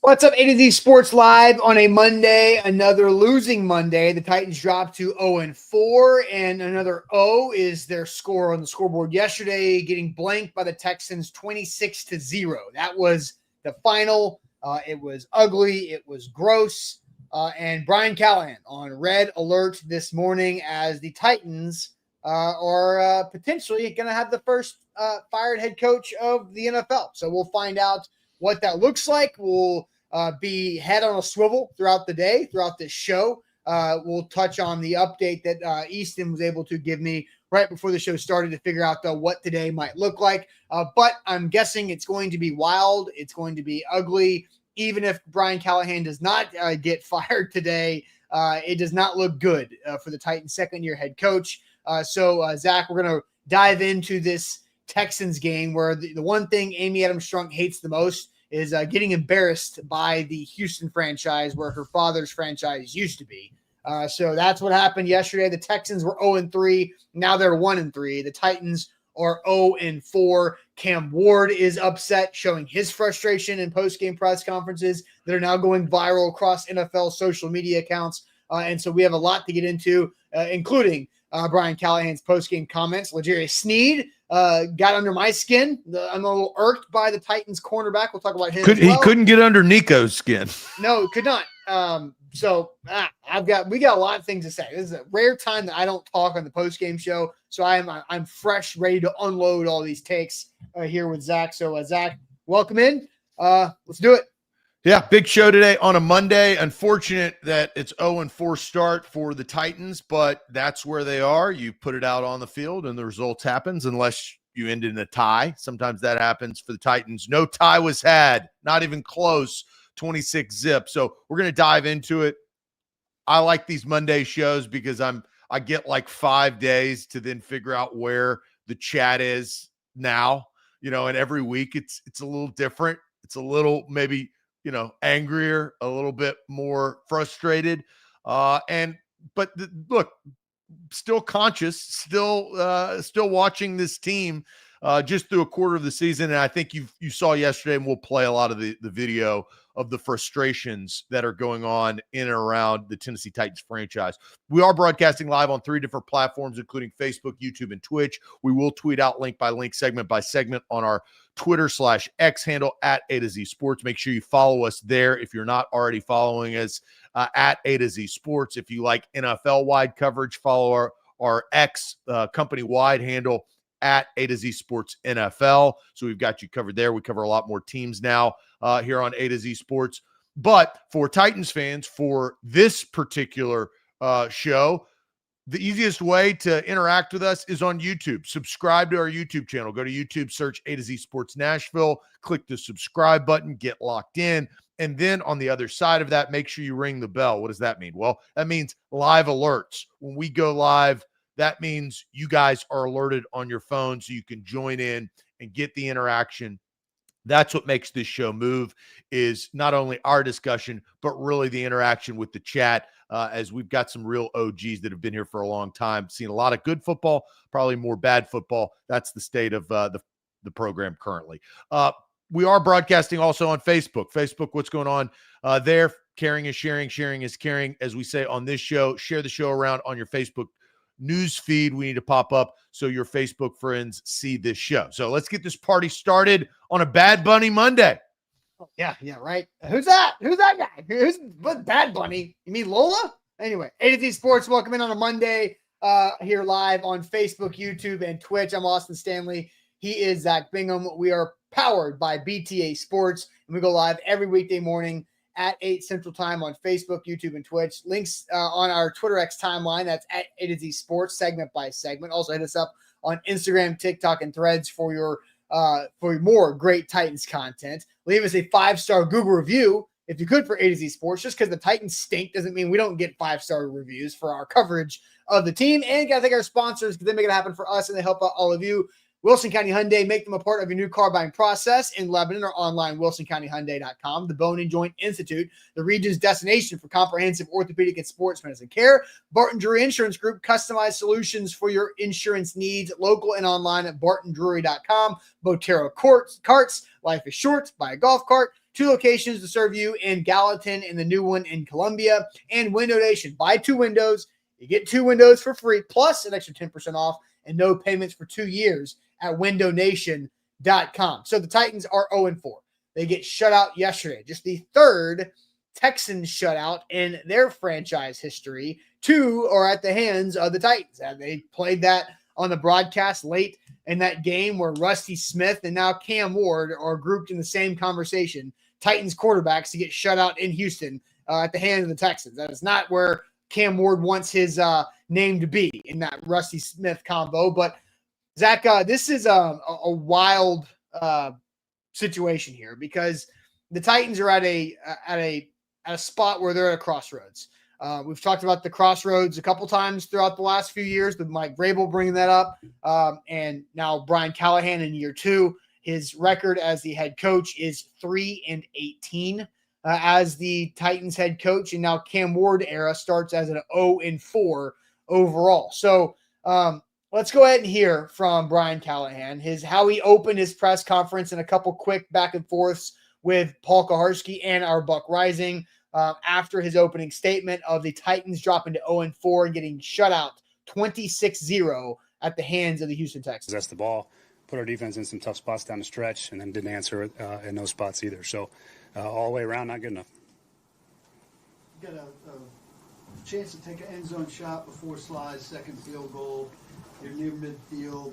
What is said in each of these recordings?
What's up, A to Z Sports Live on a Monday, another losing Monday. The Titans dropped to 0-4, and another O is their score on the scoreboard yesterday, getting blanked by the Texans 26-0. That was the final. It was ugly. It was gross. And Brian Callahan on red alert this morning as the Titans are potentially going to have the first fired head coach of the NFL. So we'll find out what that looks like. We'll be head on a swivel throughout the day, throughout this show. We'll touch on the update that Easton was able to give me right before the show started to figure out what today might look like. But I'm guessing it's going to be wild. It's going to be ugly. Even if Brian Callahan does not get fired today, it does not look good for the Titans' second-year head coach. So, Zach, we're going to dive into this Texans game where the one thing Amy Adams-Strunk hates the most is getting embarrassed by the Houston franchise where her father's franchise used to be. So that's what happened yesterday. The Texans were 0-3. Now they're 1-3. The Titans are 0-4. Cam Ward is upset, showing his frustration in post-game press conferences that are now going viral across NFL social media accounts. And so we have a lot to get into, including Brian Callahan's post-game comments. L'Jarius Sneed got under my skin. I'm a little irked by the Titans cornerback. We'll talk about him. He couldn't get under Nico's skin. No, could not. We got a lot of things to say. This is a rare time that I don't talk on the post-game show. So I'm fresh, ready to unload all these takes here with Zach. So Zach, welcome in. Let's do it. Yeah, big show today on a Monday. Unfortunate that it's 0-4 start for the Titans, but that's where they are. You put it out on the field and the results happens unless you end in a tie. Sometimes that happens for the Titans. No tie was had, not even close, 26-0. So we're going to dive into it. I like these Monday shows because I get like 5 days to then figure out where the chat is now, and every week it's a little different. It's a little maybe angrier, a little bit more frustrated. But look, still conscious, still watching this team just through a quarter of the season. And I think you saw yesterday, and we'll play a lot of the video of the frustrations that are going on in and around the Tennessee Titans franchise. We are broadcasting live on 3 different platforms, including Facebook, YouTube, and Twitch. We will tweet out link by link, segment by segment on our Twitter/X handle at A to Z Sports. Make sure you follow us there if you're not already following us at A to Z Sports. If you like NFL wide coverage, follow our X company-wide handle at A to Z Sports NFL. So we've got you covered there. We cover a lot more teams now here on A to Z Sports. But for Titans fans, for this particular show, the easiest way to interact with us is on YouTube. Subscribe to our YouTube channel. Go to YouTube, search A to Z Sports Nashville, click the subscribe button, get locked in. And then on the other side of that, make sure you ring the bell. What does that mean? Well, that means live alerts. When we go live, that means you guys are alerted on your phone so you can join in and get the interaction. That's what makes this show move, is not only our discussion, but really the interaction with the chat, as we've got some real OGs that have been here for a long time, seen a lot of good football, probably more bad football. That's the state of the program currently. We are broadcasting also on Facebook. Facebook, what's going on there? Caring is sharing, sharing is caring. As we say on this show, share the show around on your Facebook news feed. We need to pop up so your Facebook friends see this show. So let's get this party started on a Bad Bunny Monday. Oh, yeah, right. Who's that? Who's that guy? Who's Bad Bunny? You mean Lola? Anyway, A to Z Sports, welcome in on a Monday here live on Facebook, YouTube, and Twitch. I'm Austin Stanley. He is Zach Bingham. We are powered by BTA Sports, and we go live every weekday morning at 8 Central Time on Facebook, YouTube, and Twitch. Links on our Twitter X timeline. That's at A to Z Sports, segment by segment. Also hit us up on Instagram, TikTok, and Threads for your for more great Titans content. Leave us a 5-star Google review if you could for A to Z Sports. Just because the Titans stink doesn't mean we don't get 5-star reviews for our coverage of the team. And got to thank our sponsors because they make it happen for us and they help out all of you. Wilson County Hyundai, make them a part of your new car buying process in Lebanon or online, wilsoncountyhyundai.com. The Bone and Joint Institute, the region's destination for comprehensive orthopedic and sports medicine care. Barton Drury Insurance Group, customized solutions for your insurance needs, local and online at bartondrury.com. Botero Carts, life is short, buy a golf cart. 2 locations to serve you in Gallatin and the new one in Columbia. And Window Nation. Buy 2 windows. You get 2 windows for free, plus an extra 10% off and no payments for 2 years at windownation.com. So the Titans are 0-4. They get shut out yesterday. Just the 3rd Texans shutout in their franchise history. 2 are at the hands of the Titans. And they played that on the broadcast late in that game where Rusty Smith and now Cam Ward are grouped in the same conversation. Titans quarterbacks to get shut out in Houston at the hands of the Texans. That is not where Cam Ward wants his name to be in that Rusty Smith combo. But Zach, this is a wild situation here because the Titans are at a spot where they're at a crossroads. We've talked about the crossroads a couple times throughout the last few years with Mike Vrabel bringing that up. And now Brian Callahan in year 2, his record as the head coach is 3-18 as the Titans head coach. And now Cam Ward era starts as an 0-4 overall. So let's go ahead and hear from Brian Callahan, how he opened his press conference and a couple quick back and forths with Paul Kaharski and our Buck Rising. After his opening statement of the Titans dropping to 0-4 and getting shut out 26-0 at the hands of the Houston Texans. Possess the ball, put our defense in some tough spots down the stretch, and then didn't answer it in those spots either. So all the way around, not good enough. You got a chance to take an end zone shot before Sly's second field goal. You're near midfield,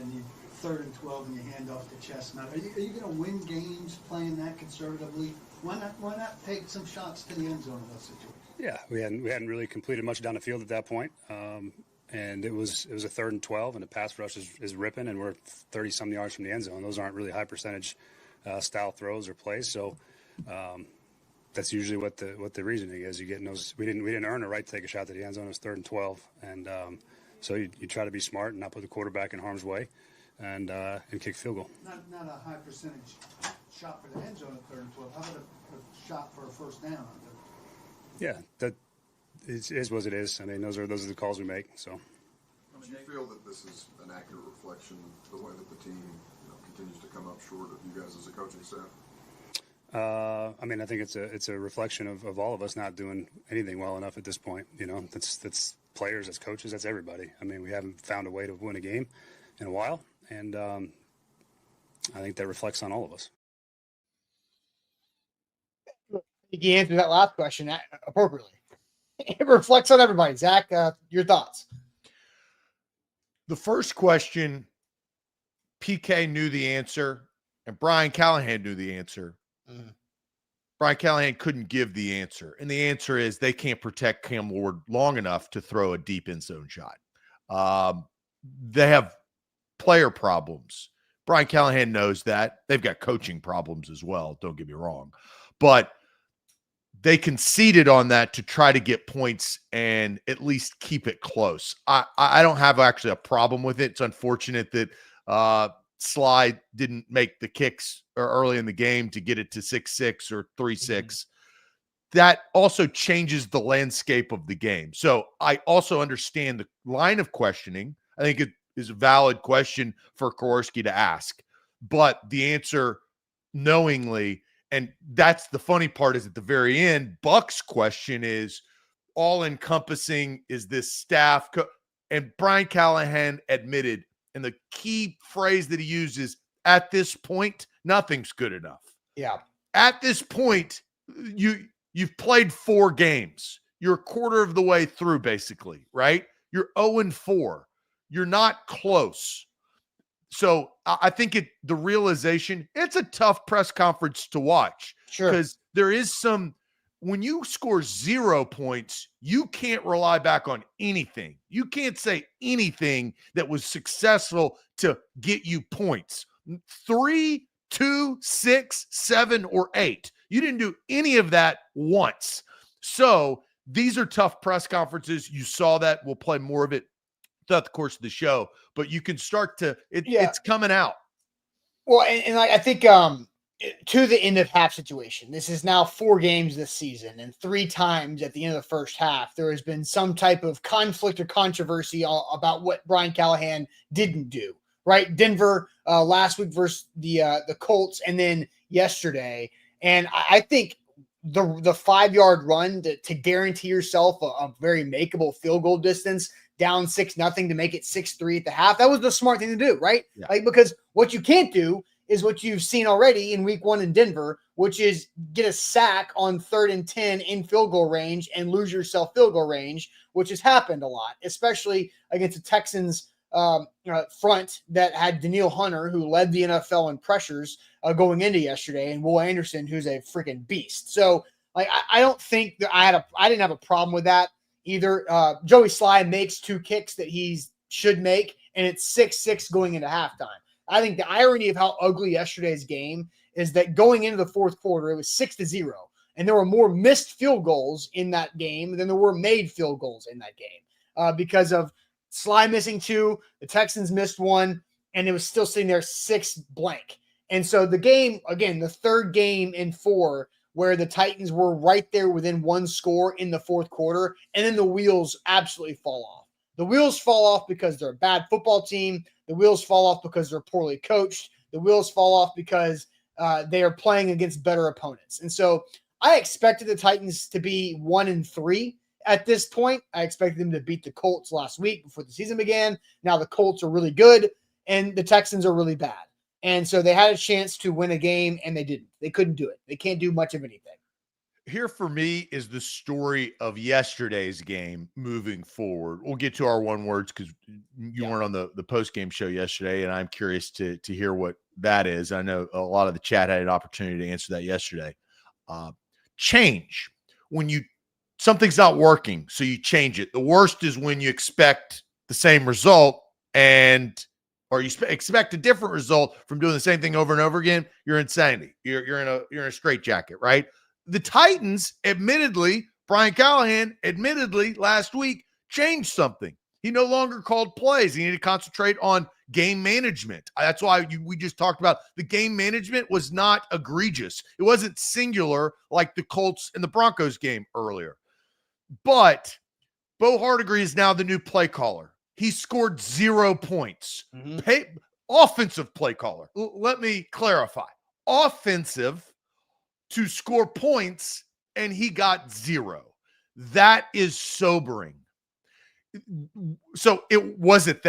and you 3rd and 12, and you hand off to Chestnut. Are you going to win games playing that conservatively? Why not take some shots to the end zone in those situations? Yeah, we hadn't really completed much down the field at that point, and it was a 3rd and 12, and the pass rush is ripping, and we're 30-some yards from the end zone. Those aren't really high percentage style throws or plays, so that's usually what the reasoning is. You get those. We didn't earn a right to take a shot to the end zone. It was 3rd and 12, and so you try to be smart and not put the quarterback in harm's way, and kick field goal. Not a high percentage shot for the end zone at 3rd and 12. How about a shot for a first down? Yeah, that is what it is. I mean, those are the calls we make. So. Do you feel that this is an accurate reflection of the way that the team continues to come up short of you guys as a coaching staff? I mean, I think it's a reflection of all of us not doing anything well enough at this point. That's players, that's coaches, that's everybody. I mean, we haven't found a way to win a game in a while, and I think that reflects on all of us. I think he answered that last question appropriately. It reflects on everybody. Zach, your thoughts? The first question, PK knew the answer, and Brian Callahan knew the answer. Brian Callahan couldn't give the answer. And the answer is they can't protect Cam Ward long enough to throw a deep end zone shot. They have player problems. Brian Callahan knows that. They've got coaching problems as well. Don't get me wrong. But they conceded on that to try to get points and at least keep it close. I don't have actually a problem with it. It's unfortunate that Sly didn't make the kicks early in the game to get it to 6-6 or 3-6. That also changes the landscape of the game. So I also understand the line of questioning. I think it is a valid question for Kowarski to ask. But the answer knowingly, and that's the funny part, is at the very end, Buck's question is all-encompassing. Is this staff? And Brian Callahan admitted, and the key phrase that he uses, at this point, nothing's good enough. Yeah. At this point, you've played 4 games. You're a quarter of the way through, basically, right? You're 0-4. You're not close. So I think the realization, it's a tough press conference to watch. Sure. Because there is when you score 0 points, you can't rely back on anything. You can't say anything that was successful to get you points. 3, 2, 6, 7, or 8. You didn't do any of that once. So these are tough press conferences. You saw that. We'll play more of it throughout the course of the show, but you can start to, it's coming out. Well, and I think to the end of half situation, this is now 4 games this season, and 3 times at the end of the first half, there has been some type of conflict or controversy about what Brian Callahan didn't do, right? Denver last week versus the Colts, and then yesterday. And I think the 5-yard run to guarantee yourself a very makeable field goal distance down 6-0 to make it 6-3 at the half, that was the smart thing to do, right? Yeah. Like, because what you can't do is what you've seen already in week 1 in Denver, which is get a sack on 3rd and 10 in field goal range and lose yourself field goal range, which has happened a lot, especially against the Texans front that had Daniil Hunter, who led the NFL in pressures going into yesterday, and Will Anderson, who's a freaking beast. So, like, I don't think that I didn't have a problem with that either. Joey Sly makes 2 kicks that he should make, and it's 6-6 going into halftime. I think the irony of how ugly yesterday's game is that going into the fourth quarter, it was 6-0, and there were more missed field goals in that game than there were made field goals in that game because of Sly missing 2, the Texans missed 1, and it was still sitting there 6-0. And so the game, again, the third game in 4, where the Titans were right there within 1 score in the fourth quarter, and then the wheels absolutely fall off. The wheels fall off because they're a bad football team. The wheels fall off because they're poorly coached. The wheels fall off because they are playing against better opponents. And so I expected the Titans to be 1-3 at this point. I expected them to beat the Colts last week before the season began. Now the Colts are really good and the Texans are really bad. And so they had a chance to win a game and they didn't. They couldn't do it. They can't do much of anything. Here for me is the story of yesterday's game moving forward. We'll get to our one words because you weren't on the post-game show yesterday, and I'm curious to hear what that is. I know a lot of the chat had an opportunity to answer that yesterday. Change. When something's not working, so you change it. The worst is when you expect the same result or you expect a different result from doing the same thing over and over again. You're insanity. You're in a straitjacket, right? The Titans, admittedly, Brian Callahan, last week changed something. He no longer called plays. He needed to concentrate on game management. That's why we just talked about the game management was not egregious. It wasn't singular like the Colts and the Broncos game earlier. But Bo Hardigree is now the new play caller. He scored 0 points. Offensive play caller. Let me clarify. Offensive to score points, and he got 0. That is sobering. So it wasn't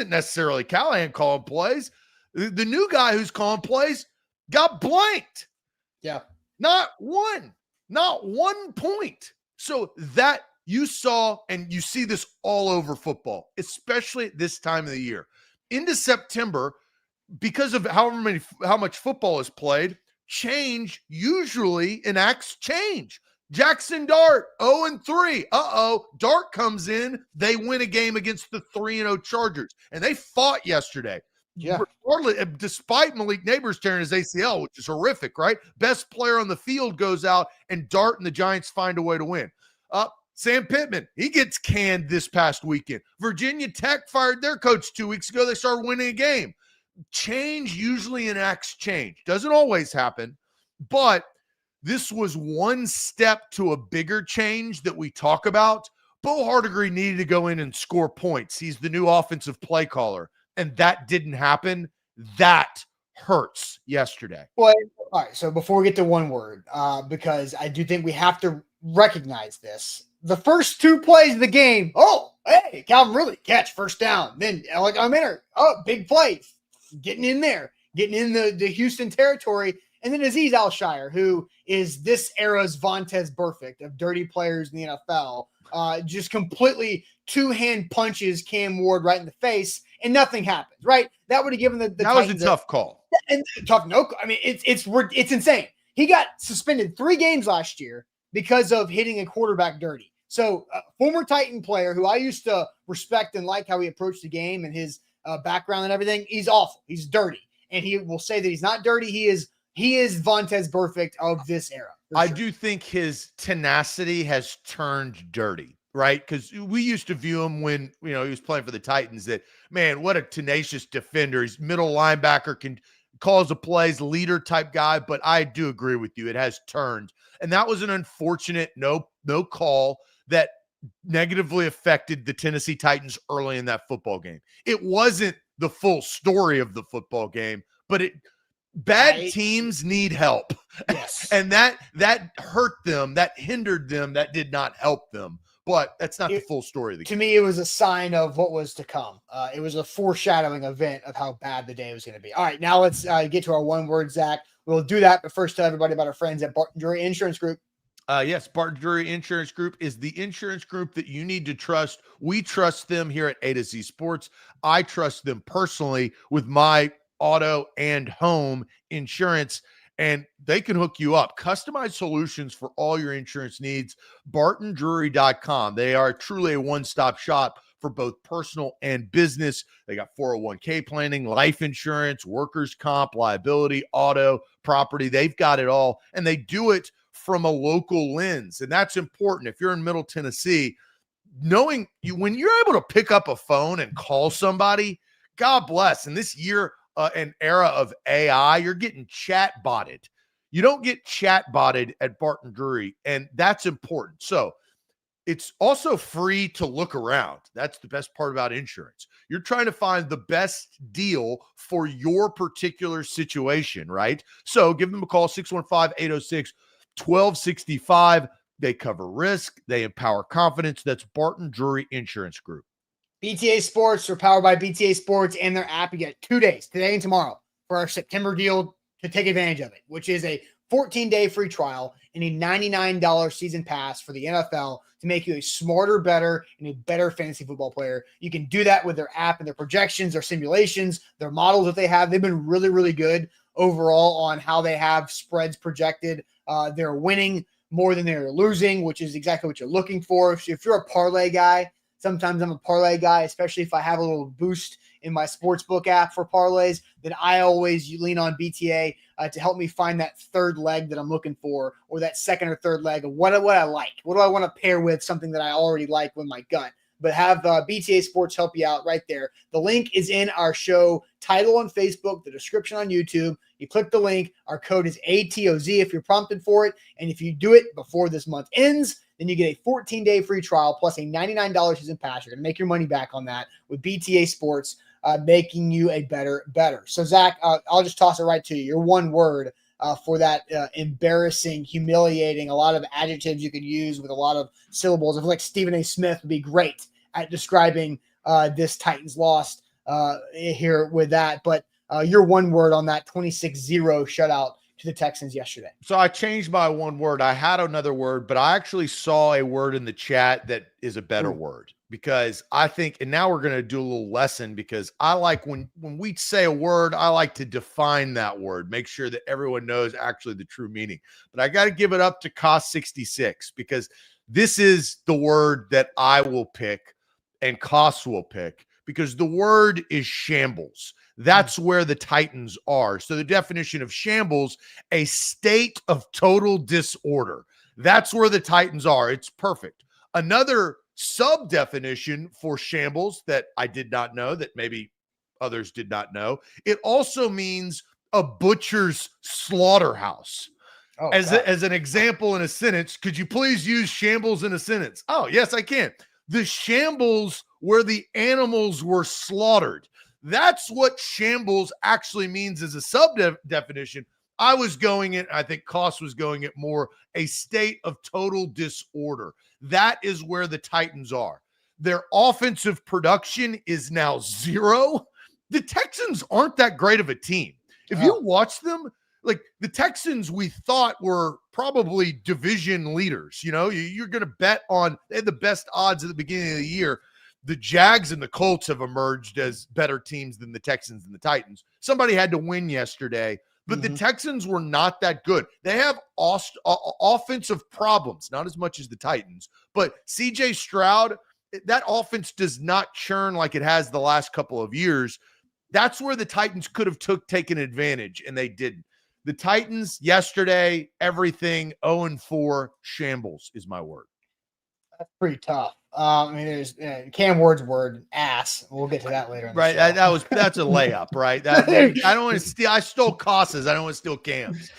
necessarily Callahan calling plays. The new guy who's calling plays got blanked. Yeah. Not one point. So that you saw, and you see this all over football, especially at this time of the year. Into September, because of how much football is played, change usually enacts change. Jackson Dart, 0-3. Dart comes in. They win a game against the 3-0 Chargers, and they fought yesterday. Yeah. Despite Malik Neighbors tearing his ACL, which is horrific, right? Best player on the field goes out, and Dart and the Giants find a way to win. Sam Pittman, he gets canned this past weekend. Virginia Tech fired their coach 2 weeks ago. They started winning a game. Change usually enacts change. Doesn't always happen, but this was one step to a bigger change that we talk about. Bo Hardigree needed to go in and score points. He's the new offensive play caller, and that didn't happen. That hurts yesterday. Well, all right, so before we get to one word, because I do think we have to recognize this. The first 2 plays of the game, hey, Calvin Ridley, catch, first down. Then Alec Alminer, big play. Getting in there, getting in the Houston territory. And then Azeez Al-Shire, who is this era's Vontaze Burfict of dirty players in the NFL, just completely 2-hand punches Cam Ward right in the face, and nothing happens, right? That would have given the That was a tough call. And tough no. I mean, it's insane. He got suspended 3 games last year because of hitting a quarterback dirty. So former Titan player who I used to respect and like how he approached the game and his background and everything, he's awful. He's dirty. And he will say that he's not dirty. He is Vontaze Burfict of this era. I do think his tenacity has turned dirty, right? Because we used to view him when, he was playing for the Titans that, man, what a tenacious defender. He's middle linebacker, calls the plays, leader type guy. But I do agree with you. It has turned. And that was an unfortunate no call that negatively affected the Tennessee Titans early in that football game. It wasn't the full story of the football game, but Bad teams need help. Yes. And that hurt them, that hindered them, that did not help them. But that's not the full story of the game. To me, it was a sign of what was to come. It was a foreshadowing event of how bad the day was going to be. All right, now let's get to our one word, Zach. We'll do that, but first tell everybody about our friends at Barton Drury Insurance Group. Yes, Barton Drury Insurance Group is the insurance group that you need to trust. We trust them here at A to Z Sports. I trust them personally with my auto and home insurance, and they can hook you up. Customized solutions for all your insurance needs. BartonDrury.com. They are truly a one-stop shop for both personal and business. They got 401k planning, life insurance, workers' comp, liability, auto, property. They've got it all, and they do it from a local lens, and that's important. If you're in Middle Tennessee, knowing you when you're able to pick up a phone and call somebody, God bless. In this year and era of AI, you're getting chat botted. You don't get chat botted at Barton Drury, and that's important. So it's also free to look around. That's the best part about insurance. You're trying to find the best deal for your particular situation, right? So give them a call, 615-806-1265. They cover risk. They empower confidence. That's Barton Drury Insurance Group. BTA Sports are powered by BTA Sports and their app. You get 2 days, today and tomorrow, for our September deal to take advantage of it, which is a 14-day free trial and a $99 season pass for the NFL to make you a smarter, better, and a better fantasy football player. You can do that with their app and their projections, their simulations, their models that they have. They've been really, really good overall on how they have spreads projected. They're winning more than they're losing, which is exactly what you're looking for. If you're a parlay guy, sometimes I'm a parlay guy, especially if I have a little boost in my sportsbook app for parlays, then I always lean on BTA to help me find that third leg that I'm looking for, or that second or third leg of what I like. What do I want to pair with something that I already like with my gut? But have BTA Sports help you out right there. The link is in our show title on Facebook, the description on YouTube. You click the link. Our code is ATOZ if you're prompted for it. And if you do it before this month ends, then you get a 14-day free trial plus a $99 season pass. You're going to make your money back on that with BTA Sports, making you a better. So, Zach, I'll just toss it right to you. Your one word for that embarrassing, humiliating, a lot of adjectives you could use with a lot of syllables. I feel like Stephen A. Smith would be great at describing this Titans loss here with that. But your one word on that 26-0 shutout to the Texans yesterday. So I changed my one word. I had another word, but I actually saw a word in the chat that is a better word, because I think, and now we're going to do a little lesson, because I like when we say a word, I like to define that word, make sure that everyone knows actually the true meaning. But I got to give it up to Cost 66, because this is the word that I will pick and Cost will pick, because the word is shambles. That's where the Titans are. So the definition of shambles, a state of total disorder. That's where the Titans are. It's perfect. Another sub definition for shambles that I did not know, that maybe others did not know, it also means a butcher's slaughterhouse. Oh, as an example in a sentence, could you please use shambles in a sentence? Oh, yes, I can. The shambles where the animals were slaughtered. That's what shambles actually means as a sub definition. I was going it, I think Cost was going it more, a state of total disorder. That is where the Titans are. Their offensive production is now 0. The Texans aren't that great of a team. If you watch them, like the Texans, we thought were probably division leaders. You know, you're going to bet on, they had the best odds at the beginning of the year. The Jags and the Colts have emerged as better teams than the Texans and the Titans. Somebody had to win yesterday, but the Texans were not that good. They have offensive problems, not as much as the Titans, but CJ Stroud, that offense does not churn like it has the last couple of years. That's where the Titans could have taken advantage, and they didn't. The Titans yesterday, everything 0-4, shambles is my word. That's pretty tough. I mean, there's Cam Ward's word, ass. We'll get to that later. Right. That's a layup, right? I don't want to steal. I stole Costas. I don't want to steal Cam's.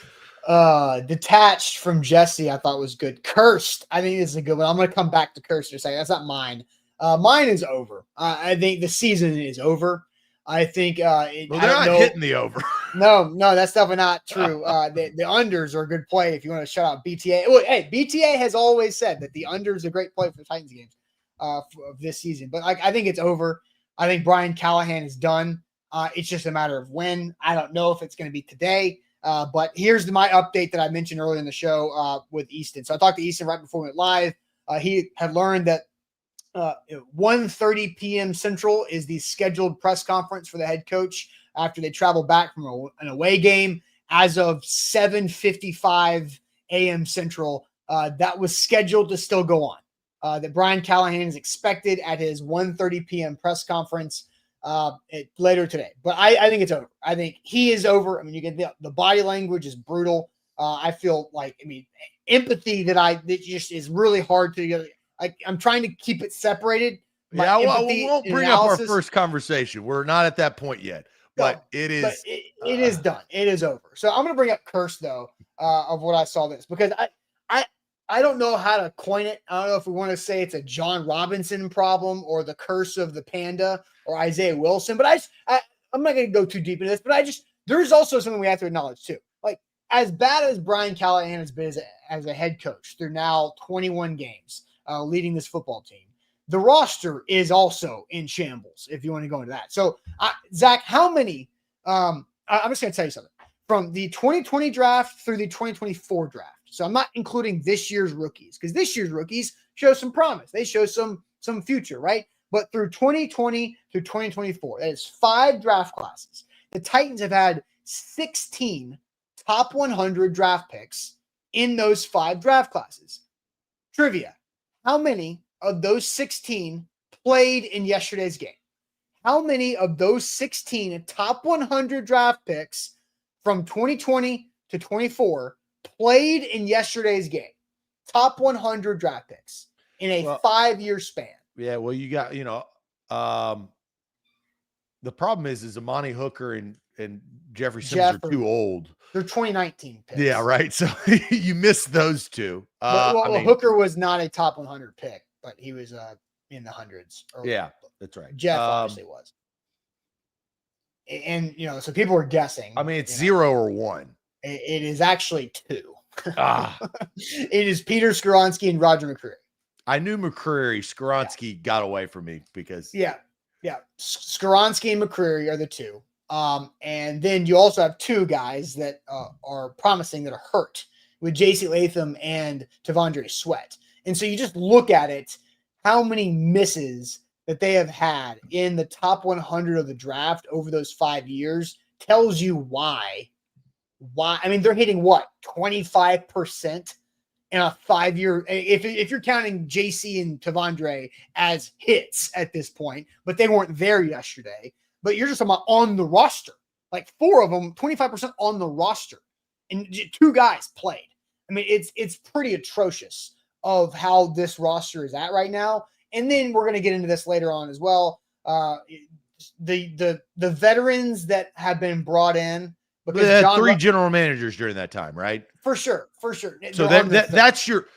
Detached from Jesse, I thought was good. Cursed, I think this is a good one. I'm going to come back to cursed in a second. That's not mine. Mine is over. I think the season is over. I think Well, I they're don't not know. hitting the over. No, that's definitely not true. The unders are a good play if you want to shut out BTA. Well, hey, BTA has always said that the under is a great play for the Titans games of this season. But I think it's over. I think Brian Callahan is done. It's just a matter of when. I don't know if it's going to be today. But here's my update that I mentioned earlier in the show with Easton. So I talked to Easton right before we went live. He had learned that 1:30 p.m. Central is the scheduled press conference for the head coach after they travel back from an away game. As of 7:55 a.m. Central, that was scheduled to still go on. That Brian Callahan is expected at his 1:30 p.m. press conference later today. But I think it's over. I think he is over. I mean, you get the body language is brutal. I feel like, empathy that just is really hard to. I'm trying to keep it separated. Yeah, well, we won't bring up our first conversation. We're not at that point yet, but it is. It is done. It is over. So I'm going to bring up curse though of what I saw this, because I don't know how to coin it. I don't know if we want to say it's a John Robinson problem or the curse of the panda or Isaiah Wilson, but I'm not going to go too deep into this. But there's also something we have to acknowledge too. Like, as bad as Brian Callahan has been as a head coach through now 21 games. Leading this football team, the roster is also in shambles, if you want to go into that. So, Zach, how many I'm just going to tell you something. From the 2020 draft through the 2024 draft, so I'm not including this year's rookies, because this year's rookies show some promise. They show some future, right? But through 2020 through 2024, that is 5 draft classes. The Titans have had 16 top 100 draft picks in those 5 draft classes. Trivia. How many of those 16 played in yesterday's game? How many of those 16 top 100 draft picks from 2020 to 24 played in yesterday's game? Top 100 draft picks in a 5-year span. Yeah, well, you got, the problem is Amani Hooker and Jeffrey Simmons are too old. They're 2019 picks. Yeah, right. So you missed those two. Hooker was not a top 100 pick, but he was in the hundreds. Yeah, that's right. Jeff obviously was. And, so people were guessing. I mean, it's 0 or 1. It is actually 2. It is Peter Skoronski and Roger McCreary. I knew McCreary. Skoronski got away from me because. Yeah. Skoronski and McCreary are the 2. And then you also have 2 guys that are promising that are hurt, with J.C. Latham and Tavondre Sweat. And so you just look at it, how many misses that they have had in the top 100 of the draft over those 5 years tells you why. I mean, they're hitting 25% in a 5-year. If you're counting JC and Tavondre as hits at this point, but they weren't there yesterday. But you're just talking about on the roster, like 4 of them, 25% on the roster, and 2 guys played. I mean, it's pretty atrocious of how this roster is at right now. And then we're going to get into this later on as well. The veterans that have been brought in, because they had 3 general managers during that time, right? For sure. So that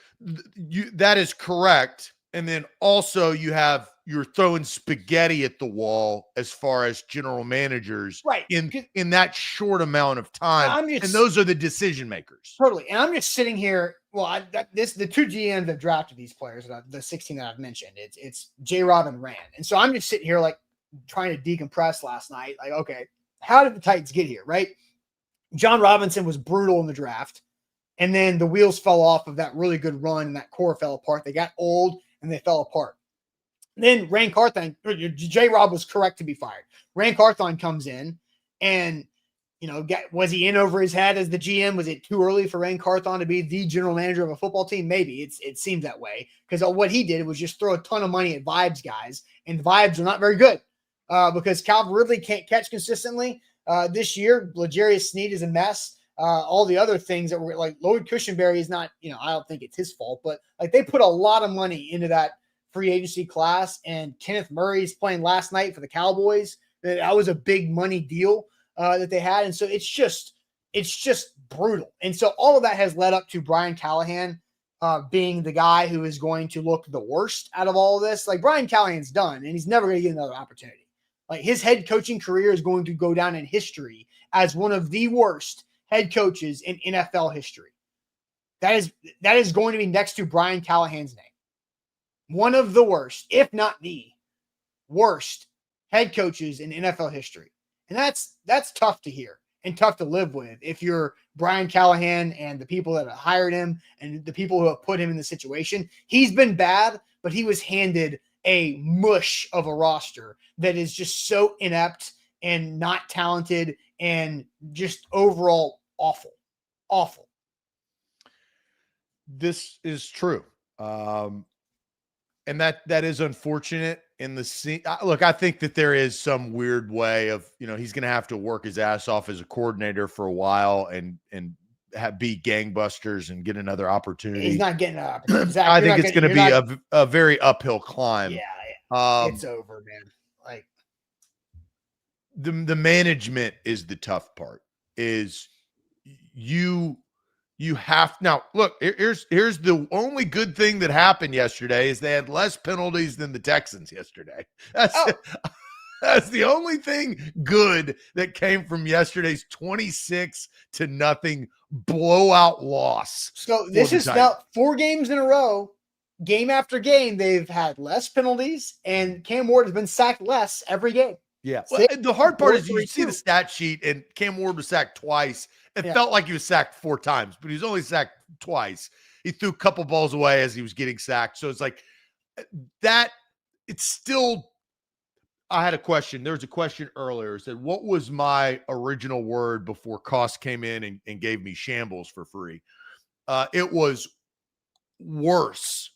is correct. And then also you're throwing spaghetti at the wall as far as general managers, right? In that short amount of time, and those are the decision makers. Totally. And I'm just sitting here. Well, the 2 GMs that drafted these players, the 16 that I've mentioned, it's J-Rob and Rand. And so I'm just sitting here like trying to decompress last night. Like, okay, how did the Titans get here, right? John Robinson was brutal in the draft, and then the wheels fell off of that really good run, and that core fell apart. They got old and they fell apart. Then Rand Carthon, J-Rob was correct to be fired. Rand Carthon comes in, and was he in over his head as the GM? Was it too early for Rand Carthon to be the general manager of a football team? Maybe. It seemed that way, because what he did was just throw a ton of money at Vibes guys, and Vibes are not very good because Calvin Ridley can't catch consistently. This year, L'Jarius Sneed is a mess. All the other things that were like Lloyd Cushenberry is not, I don't think it's his fault, but like they put a lot of money into that free agency class, and Kenneth Murray's playing last night for the Cowboys. That was a big money deal that they had. And so it's just brutal. And so all of that has led up to Brian Callahan being the guy who is going to look the worst out of all of this. Like, Brian Callahan's done, and he's never going to get another opportunity. Like his head coaching career is going to go down in history as one of the worst head coaches in NFL history. That is going to be next to Brian Callahan's name. One of the worst, if not the worst head coaches in NFL history. And that's tough to hear and tough to live with if you're Brian Callahan and the people that have hired him and the people who have put him in the situation. He's been bad, but he was handed a mush of a roster that is just so inept and not talented and just overall awful. Awful. This is true. And that is unfortunate in the scene. Look, I think that there is some weird way of, he's going to have to work his ass off as a coordinator for a while and be gangbusters and get another opportunity. He's not getting an opportunity. Zach, I think it's going to be a very uphill climb. Yeah. It's over, man. Like the management is the tough part. Is you have now look, here's the only good thing that happened yesterday is they had less penalties than the Texans yesterday. That's the only thing good that came from yesterday's 26-0 blowout loss. So this is now 4 games in a row, game after game, they've had less penalties and Cam Ward has been sacked less every game. Yeah. Well, the hard part is you see the stat sheet and Cam Ward was sacked twice. It felt like he was sacked 4 times, but he was only sacked twice. He threw a couple balls away as he was getting sacked. So it's like that. It's still, I had a question. There was a question earlier. It said, what was my original word before Cost came in and gave me shambles for free? It was worse.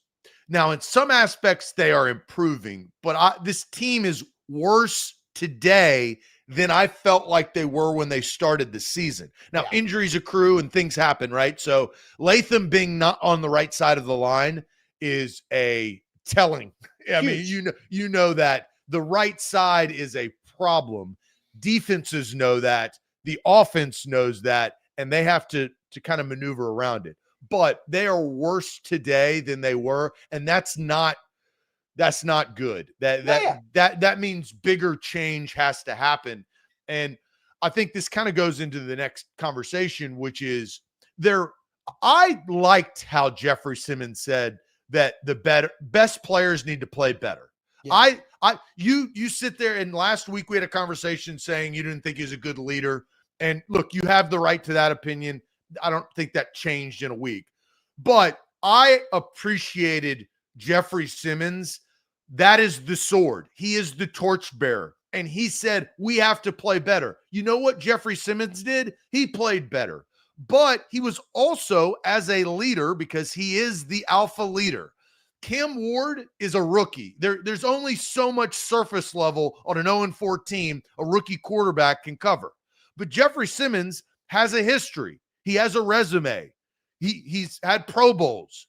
Now, in some aspects, they are improving, but this team is worse today than I felt like they were when they started the season. Now, injuries accrue and things happen, right? So Latham being not on the right side of the line is a telling. I mean, you know that the right side is a problem. Defenses know that. The offense knows that, and they have to kind of maneuver around it. But they are worse today than they were, and that's not good. That means bigger change has to happen. And I think this kind of goes into the next conversation, which is I liked how Jeffrey Simmons said that the best players need to play better. Yeah. You sit there, and last week we had a conversation saying you didn't think he was a good leader. And look, you have the right to that opinion. I don't think that changed in a week. But I appreciated Jeffrey Simmons. That is the sword. He is the torchbearer. And he said, we have to play better. You know what Jeffrey Simmons did? He played better. But he was also, as a leader, because he is the alpha leader. Cam Ward is a rookie. There's only so much surface level on an 0-4 team a rookie quarterback can cover. But Jeffrey Simmons has a history. He has a resume. He's had Pro Bowls.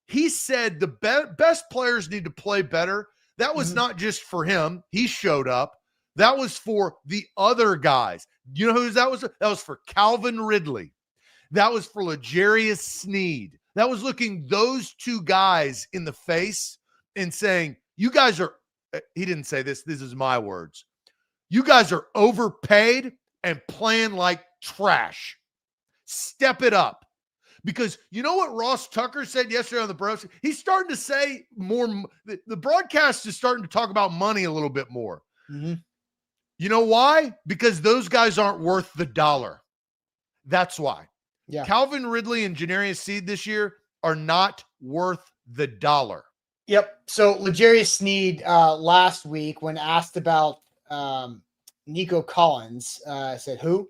He said the best players need to play better. That was not just for him. He showed up. That was for the other guys. You know who that was? That was for Calvin Ridley. That was for L'Jarius Sneed. That was looking those 2 guys in the face and saying, you guys are, he didn't say this is my words. You guys are overpaid and playing like trash. Step it up. Because you know what Ross Tucker said yesterday on the Bros? He's starting to say more. The broadcast is starting to talk about money a little bit more. Mm-hmm. You know why? Because those guys aren't worth the dollar. That's why. Yeah. Calvin Ridley and Janarius Sneed this year are not worth the dollar. Yep. So L'Jarius Sneed last week, when asked about Nico Collins, said who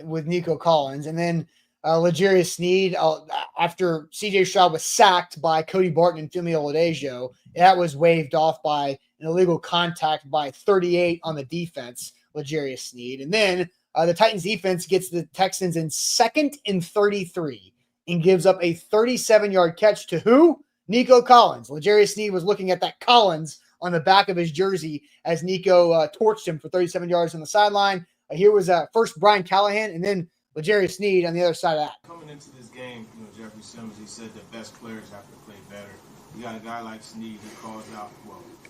with Nico Collins, and then L'Jarius Sneed, after C.J. Stroud was sacked by Cody Barton and Femi Oladejo, that was waved off by an illegal contact by 38 on the defense, L'Jarius Sneed. And then the Titans defense gets the Texans in 2nd and 33 and gives up a 37-yard catch to who? Nico Collins. L'Jarius Sneed was looking at that Collins on the back of his jersey as Nico torched him for 37 yards on the sideline. Here was first Brian Callahan and then L'Jarius Sneed on the other side of that. Coming into this game, Jeffrey Simmons, he said the best players have to play better. You got a guy like Sneed who calls out,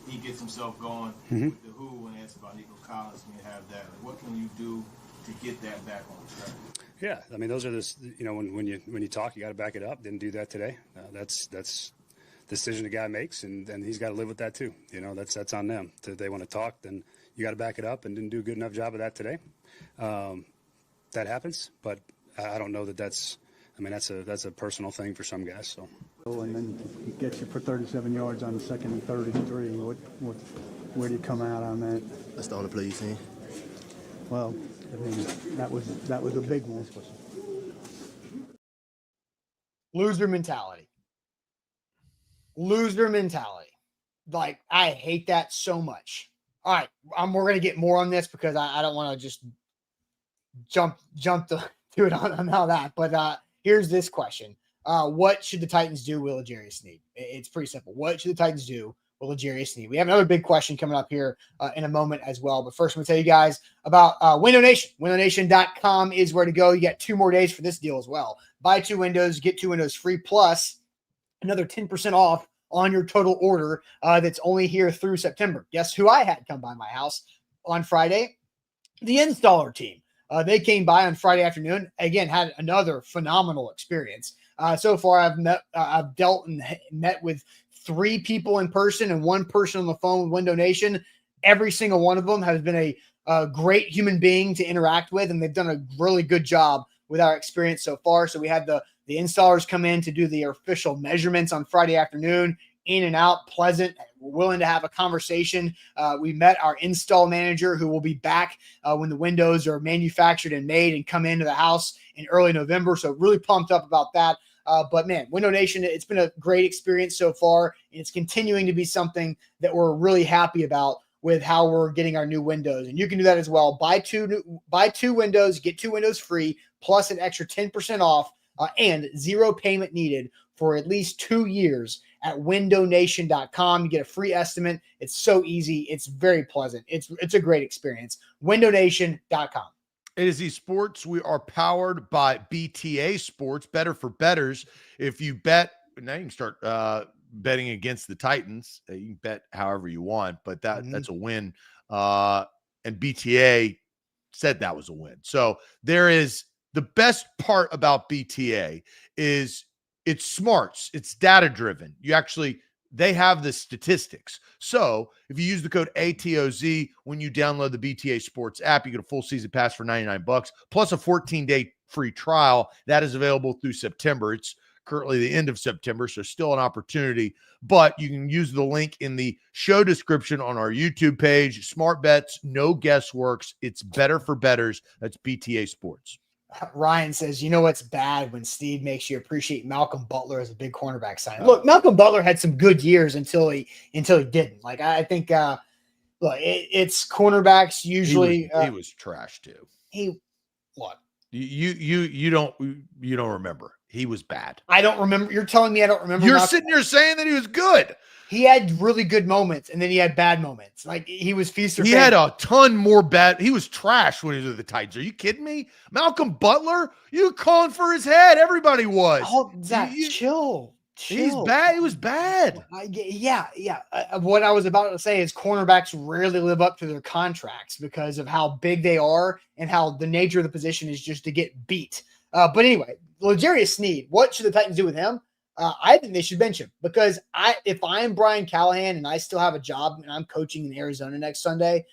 he gets himself going with the who when asked about Nico Collins when you have that. Like, what can you do to get that back on track? Yeah, I mean, those are when you talk, you got to back it up. Didn't do that today. That's the decision the guy makes, and he's got to live with that too. That's on them. If they want to talk, then you got to back it up, and didn't do a good enough job of that today. That happens, but I don't know that's a personal thing for some guys. So. And then he gets you for 37 yards on second and 33. Where do you come out on that? That's the only play you've seen. Well, I mean, that was a big one. Loser mentality. Loser mentality. Like, I hate that so much. All right, we're going to get more on this because I don't want to just jump to it on all that. But here's this question. What should the Titans do with L'Jarius Sneed? It's pretty simple. What should the Titans do with L'Jarius Sneed? We have another big question coming up here in a moment as well. But first, I'm going to tell you guys about Window Nation. WindowNation.com is where to go. You got 2 more days for this deal as well. Buy 2 windows, get 2 windows free, plus another 10% off on your total order that's only here through September. Guess who I had come by my house on Friday? The installer team. They came by on Friday afternoon. Again, had another phenomenal experience. So far, I've dealt and met with 3 people in person and 1 person on the phone with Window Nation. Every single one of them has been a great human being to interact with, and they've done a really good job with our experience so far. So we had the installers come in to do the official measurements on Friday afternoon. In and out, pleasant, willing to have a conversation. We met our install manager who will be back when the windows are manufactured and made and come into the house in early November. So really pumped up about that. But man, Window Nation, it's been a great experience so far. And it's continuing to be something that we're really happy about with how we're getting our new windows. And you can do that as well. Buy two windows, get 2 windows free, plus an extra 10% off and 0 payment needed for at least 2 years at windownation.com. You get a free estimate. It's so easy. It's very pleasant. It's a great experience. windownation.com. It is esports. We are powered by BTA Sports, better for bettors. If you bet, now you can start betting against the Titans. You can bet however you want, but that's a win. And BTA said that was a win. So there is the best part about BTA is it's smarts. It's data driven. They have the statistics. So if you use the code ATOZ when you download the BTA Sports app, you get a full season pass for $99 plus a 14-day free trial that is available through September. It's currently the end of September, so still an opportunity, but you can use the link in the show description on our YouTube page. Smart bets, no guessworks. It's better for bettors. That's BTA Sports. Ryan says, you know what's bad when Steve makes you appreciate Malcolm Butler as a big cornerback sign. Look, Malcolm Butler had some good years until he didn't. Like, I think, look, it's cornerbacks usually. He was trash too. You don't remember. He was bad. I don't remember. You're telling me I don't remember. You're sitting here saying that he was good. He had really good moments, and then he had bad moments. Like, he was feast or famine. He had a ton more bad. He was trash when he was with the Titans. Are you kidding me? Malcolm Butler, you calling for his head. Everybody was. Oh, Zach, chill. He's bad. He was bad. Yeah. What I was about to say is cornerbacks rarely live up to their contracts because of how big they are and how the nature of the position is just to get beat. But anyway, L'Jarius Sneed, what should the Titans do with him? I think they should bench him because if I'm Brian Callahan and I still have a job and I'm coaching in Arizona next Sunday,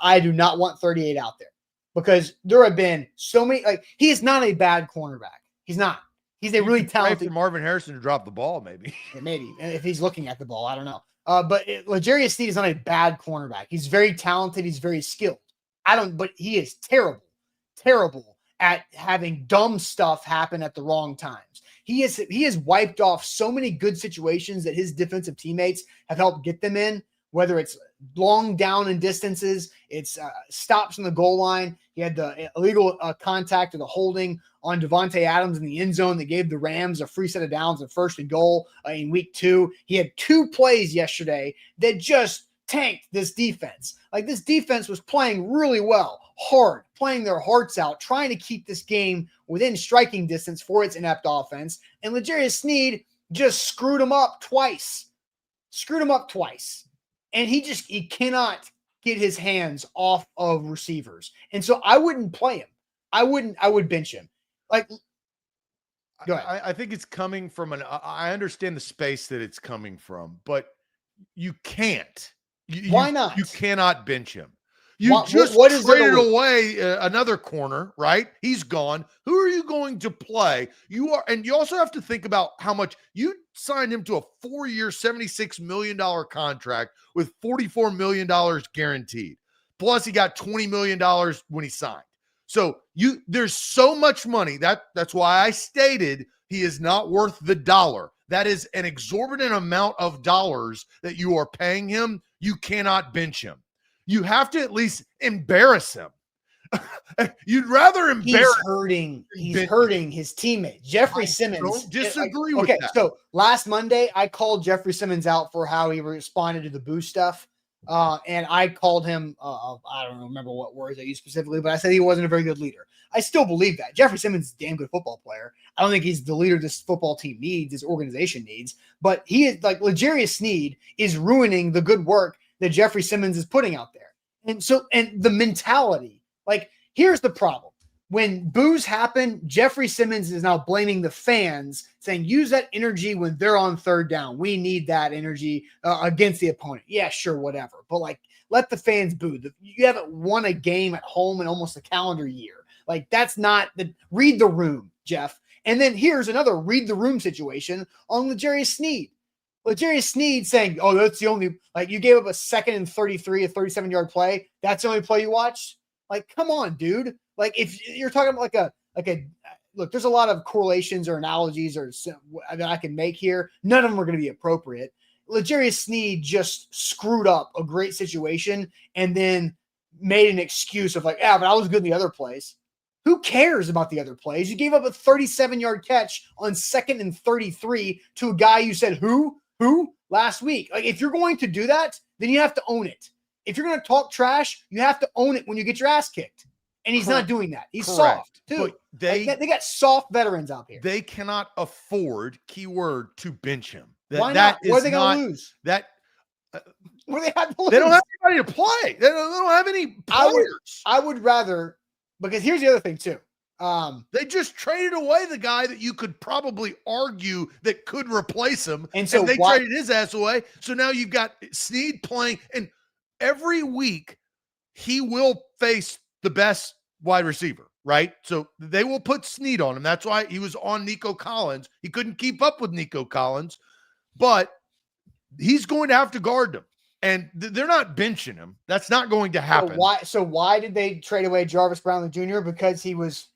I do not want 38 out there because there have been so many. Like, he is not a bad cornerback. He's not. He's a really talented. For Marvin Harrison to drop the ball, maybe. Maybe if he's looking at the ball, I don't know. But L'Jarius Sneed is not a bad cornerback. He's very talented. He's very skilled. But he is terrible at having dumb stuff happen at the wrong times. He has wiped off so many good situations that his defensive teammates have helped get them in, whether it's long down and distances, it's stops on the goal line. He had the illegal contact or the holding on Devontae Adams in the end zone that gave the Rams a free set of downs and 1st and goal in week 2. He had 2 plays yesterday that just tanked this defense. Like, this defense was playing really well, hard, playing their hearts out, trying to keep this game within striking distance for its inept offense. And L'Jarius Sneed just screwed him up twice. And he cannot get his hands off of receivers. And so I wouldn't play him. I would bench him. Like, go ahead. I think it's coming from I understand the space that it's coming from, but you can't. Why not? You cannot bench him. What Traded away another corner, right? He's gone. Who are you going to play? And you also have to think about how much you signed him to a 4-year, $76 million contract with $44 million guaranteed. Plus, he got $20 million when he signed. So there's so much money. That's why I stated he is not worth the dollar. That is an exorbitant amount of dollars that you are paying him. You cannot bench him. You have to at least embarrass him. You'd rather embarrass. He's hurting his teammate, Jeffrey Simmons. Don't disagree with that. Okay, so last Monday, I called Jeffrey Simmons out for how he responded to the boo stuff. And I called him, I don't remember what words I used specifically, but I said he wasn't a very good leader. I still believe that. Jeffrey Simmons is a damn good football player. I don't think he's the leader this football team needs, this organization needs, but he is like L'Jarius Sneed is ruining the good work that Jeffrey Simmons is putting out there. And the mentality, like, here's the problem. When boos happen, Jeffrey Simmons is now blaming the fans, saying, use that energy when they're on third down. We need that energy against the opponent. Yeah, sure, whatever. But, like, let the fans boo. You haven't won a game at home in almost a calendar year. Like, that's not read the room, Jeff. And then here's another read the room situation on L'Jarius Sneed. L'Jarius Sneed saying, oh, that's the only, like, you gave up a 2nd and 33, a 37-yard play. That's the only play you watched? Like, come on, dude. Like, if you're talking about like a look, there's a lot of correlations or analogies that I can make here. None of them are going to be appropriate. L'Jarius Sneed just screwed up a great situation and then made an excuse of like, yeah, but I was good in the other plays. Who cares about the other plays? You gave up a 37-yard catch on 2nd and 33 to a guy you said, who last week. Like, if you're going to do that, then you have to own it. If you're going to talk trash, you have to own it when you get your ass kicked. And he's not doing that. He's soft, too. But they got soft veterans out here. They cannot afford, keyword, to bench him. Why not? What are they going to lose? What do they have to lose? They don't have anybody to play. They don't have any players. I would rather, because here's the other thing, too. They just traded away the guy that you could probably argue that could replace him. And so they traded his ass away. So now you've got Sneed playing. And every week he will face the best wide receiver, right? So they will put Sneed on him. That's why he was on Nico Collins. He couldn't keep up with Nico Collins, but he's going to have to guard them. And they're not benching him. That's not going to happen. So why did they trade away Jarvis Brownlee Jr.? Because he was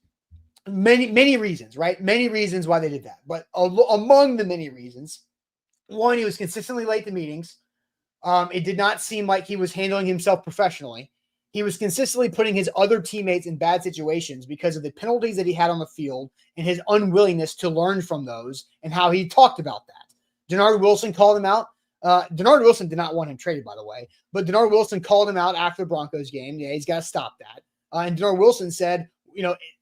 many reasons, right? Many reasons why they did that. But among the many reasons, one, he was consistently late to meetings. It did not seem like he was handling himself professionally. He was consistently putting his other teammates in bad situations because of the penalties that he had on the field and his unwillingness to learn from those and how he talked about that. Denard Wilson called him out. Denard Wilson did not want him traded, by the way, but Denard Wilson called him out after the Broncos game. Yeah, he's got to stop that. And Denard Wilson said,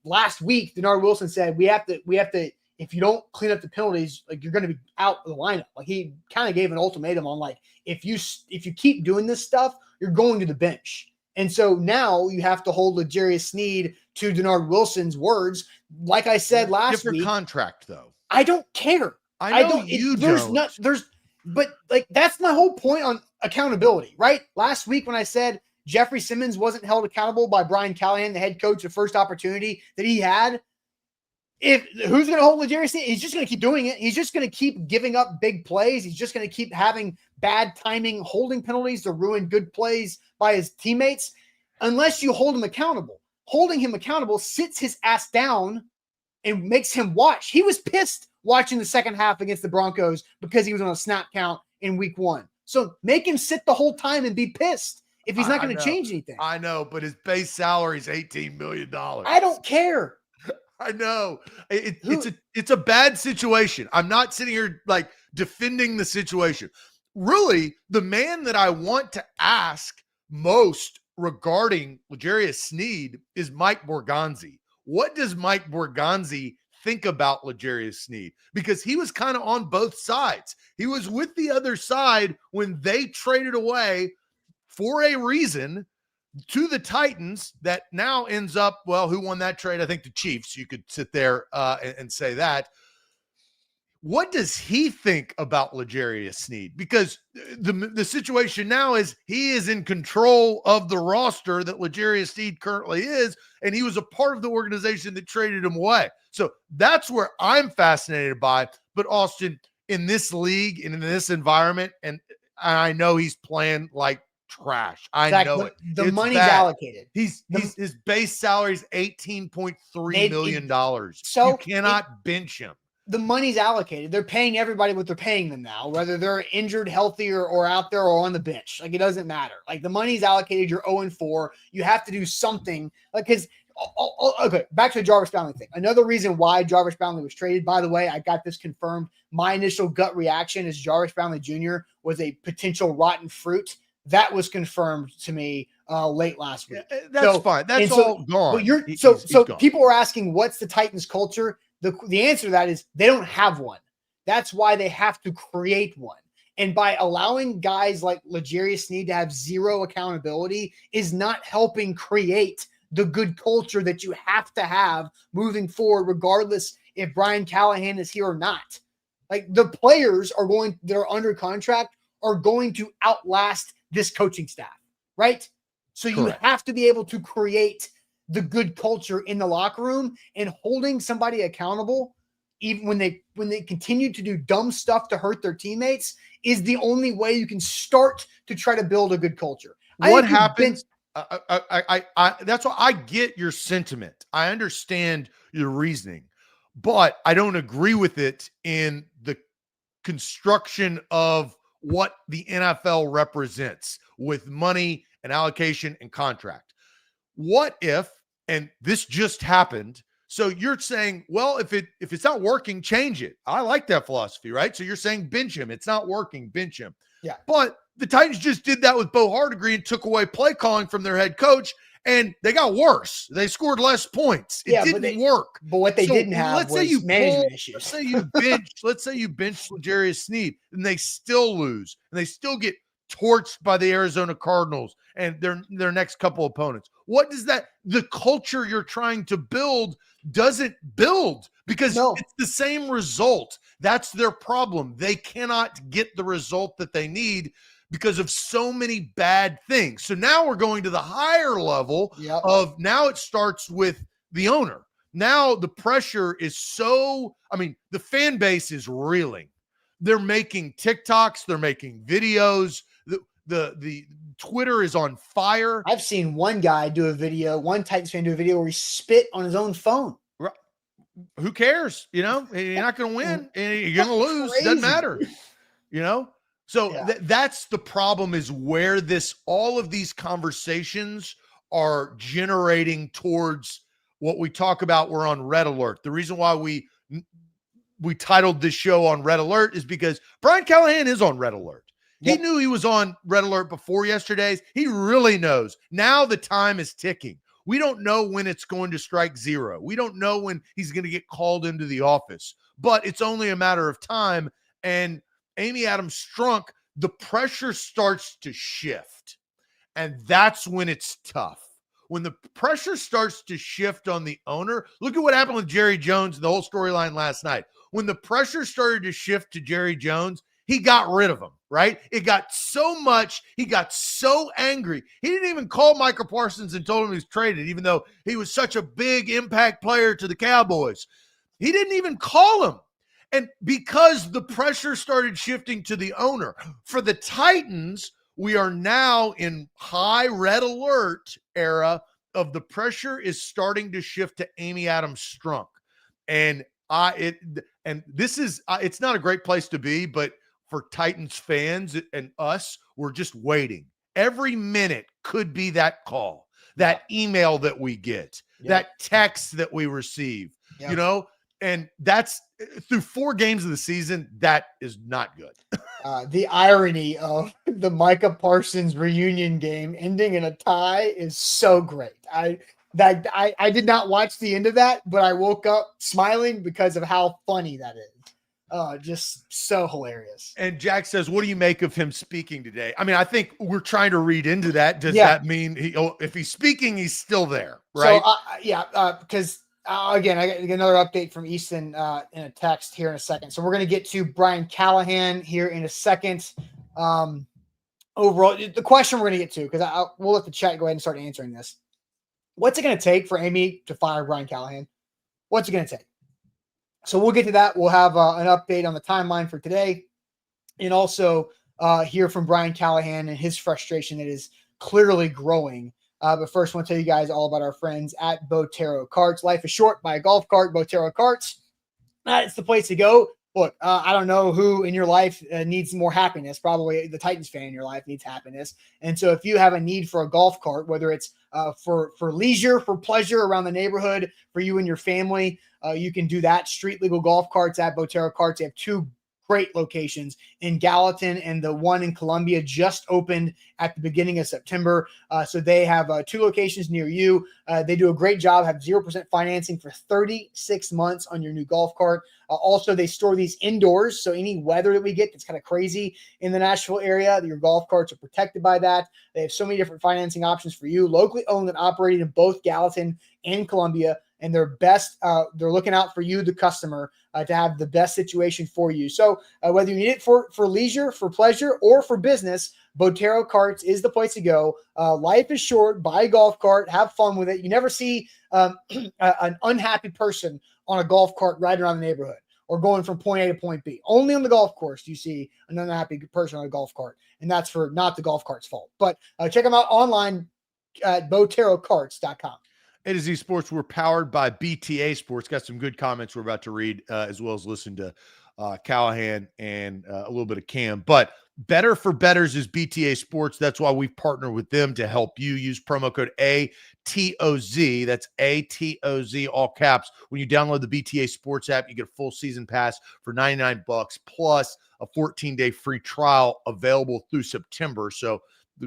last week, Denard Wilson said, we have to, if you don't clean up the penalties, like, you're going to be out of the lineup. Like, he kind of gave an ultimatum on, like, if you keep doing this stuff, you're going to the bench. And so now you have to hold L'Jarius Sneed to Denard Wilson's words. Like I said last week. Different contract, though. I don't care. But like, that's my whole point on accountability, right? Last week when I said Jeffrey Simmons wasn't held accountable by Brian Callahan, the head coach, the first opportunity that he had. Who's going to hold L'Jarius Sneed? He's just going to keep doing it. He's just going to keep giving up big plays. He's just going to keep having bad timing, holding penalties to ruin good plays by his teammates, unless you hold him accountable. Holding him accountable sits his ass down and makes him watch. He was pissed watching the second half against the Broncos because he was on a snap count in week 1. So make him sit the whole time and be pissed if he's not going to change anything. I know, but his base salary is $18 million. I don't care. I know. It's a bad situation. I'm not sitting here like defending the situation. really, the man that I want to ask most regarding L'Jarius Sneed is Mike Borgonzi. What does Mike Borgonzi think about L'Jarius Sneed? Because he was kind of on both sides. He was with the other side when they traded away for a reason to the Titans that now ends up, well, who won that trade? I think the Chiefs. You could sit there and say that. What does he think about L'Jarius Sneed? Because the situation now is he is in control of the roster that L'Jarius Sneed currently is, and he was a part of the organization that traded him away. So that's where I'm fascinated by. But Austin, in this league and in this environment, and I know he's playing like trash. I know it. The It's money's bad. allocated. His base salary is $18.3 million. So you cannot bench him. The money's allocated. They're paying everybody what they're paying them now, whether they're injured, healthy, or out there or on the bench. Like, it doesn't matter. Like, the money's allocated. You're 0-4. You have to do something. Like, because okay, back to the Jarvis Boundley thing. Another reason why Jarvis Boundley was traded, by the way, I got this confirmed. My initial gut reaction is Jarvis Boundley Jr. was a potential rotten fruit. That was confirmed to me late last week. That's fine. That's all gone. But He's gone. People are asking, what's the Titans culture? The answer to that is they don't have one. That's why they have to create one. And by allowing guys like L'Jarius Sneed to have zero accountability is not helping create the good culture that you have to have moving forward, regardless if Brian Callahan is here or not. Like, the players that are under contract are going to outlast this coaching staff, right? So you have to be able to create the good culture in the locker room, and holding somebody accountable, even when they continue to do dumb stuff to hurt their teammates, is the only way you can start to try to build a good culture. What happens? That's why I get your sentiment. I understand your reasoning, but I don't agree with it in the construction of what the NFL represents with money and allocation and contract. What if, and this just happened, so you're saying, well, if it's not working, change it. I like that philosophy, right? So you're saying bench him. It's not working, bench him. Yeah. But the Titans just did that with Bo Hardegree and took away play calling from their head coach, and they got worse. They scored less points. It didn't work. But what they didn't have was management issues. Let's say you bench L'Jarius Sneed, and they still lose, and they still get torched by the Arizona Cardinals and their next couple opponents. What does the culture you're trying to build doesn't build, because it's the same result. That's their problem. They cannot get the result that they need because of so many bad things. So now we're going to the higher level of, now it starts with the owner. Now the pressure is the fan base is reeling. They're making TikToks, they're making videos. The Twitter is on fire. I've seen one Titans fan do a video where he spit on his own phone. Right. Who cares? You're not going to win, and you're going to lose. Doesn't matter. So that's the problem, is where all of these conversations are generating towards what we talk about. We're on red alert. The reason why we titled this show on red alert is because Brian Callahan is on red alert. He knew he was on red alert before yesterday's. He really knows. Now the time is ticking. We don't know when it's going to strike zero. We don't know when he's going to get called into the office, but it's only a matter of time. And Amy Adams Strunk, the pressure starts to shift. And that's when it's tough. When the pressure starts to shift on the owner, look at what happened with Jerry Jones and the whole storyline last night. When the pressure started to shift to Jerry Jones, he got rid of him, right? It got so much. He got so angry. He didn't even call Micah Parsons and told him he was traded, even though he was such a big impact player to the Cowboys. He didn't even call him. And because the pressure started shifting to the owner. For the Titans, we are now in high red alert era of the pressure is starting to shift to Amy Adams Strunk. And this is it's not a great place to be, but for Titans fans and us, we're just waiting. Every minute could be that call, that email that we get, that text that we receive, and that's through 4 games of the season. That is not good. The irony of the Micah Parsons reunion game ending in a tie is so great. I did not watch the end of that, but I woke up smiling because of how funny that is. Just so hilarious. And Jack says, what do you make of him speaking today? I mean, I think we're trying to read into that. Does that mean if he's speaking, he's still there, right? So, because again, I got another update from Easton in a text here in a second. So we're going to get to Brian Callahan here in a second. Overall, the question we're going to get to, because we'll let the chat go ahead and start answering this. What's it going to take for Amy to fire Brian Callahan? What's it going to take? So we'll get to that. We'll have an update on the timeline for today, and also hear from Brian Callahan and his frustration that is clearly growing. But first, I want to tell you guys all about our friends at Botero Carts. Life is short. Buy a golf cart, Botero Carts. It's the place to go. Look, I don't know who in your life needs more happiness. Probably the Titans fan in your life needs happiness. And so if you have a need for a golf cart, whether it's for leisure, for pleasure around the neighborhood, for you and your family, you can do that. Street legal golf carts at Botero Carts. They have two great locations in Gallatin, and the one in Columbia just opened at the beginning of September. So they have two locations near you. They do a great job, have 0% financing for 36 months on your new golf cart. Also, they store these indoors. So any weather that we get that's kind of crazy in the Nashville area, your golf carts are protected by that. They have so many different financing options for you, locally owned and operated in both Gallatin and Columbia. And they're looking out for you, the customer, to have the best situation for you. So whether you need it for leisure, for pleasure, or for business, Botero Carts is the place to go. Life is short. Buy a golf cart. Have fun with it. You never see an unhappy person on a golf cart riding around the neighborhood or going from point A to point B. Only on the golf course do you see an unhappy person on a golf cart, and that's for not the golf cart's fault. But check them out online at BoteroCarts.com. A to Z Sports, we're powered by BTA Sports. Got some good comments we're about to read, as well as listen to Callahan and a little bit of Cam. But Better for Betters is BTA Sports. That's why we've partnered with them to help you. Use promo code ATOZ. That's ATOZ, all caps. When you download the BTA Sports app, you get a full season pass for $99 plus a 14-day free trial available through September. So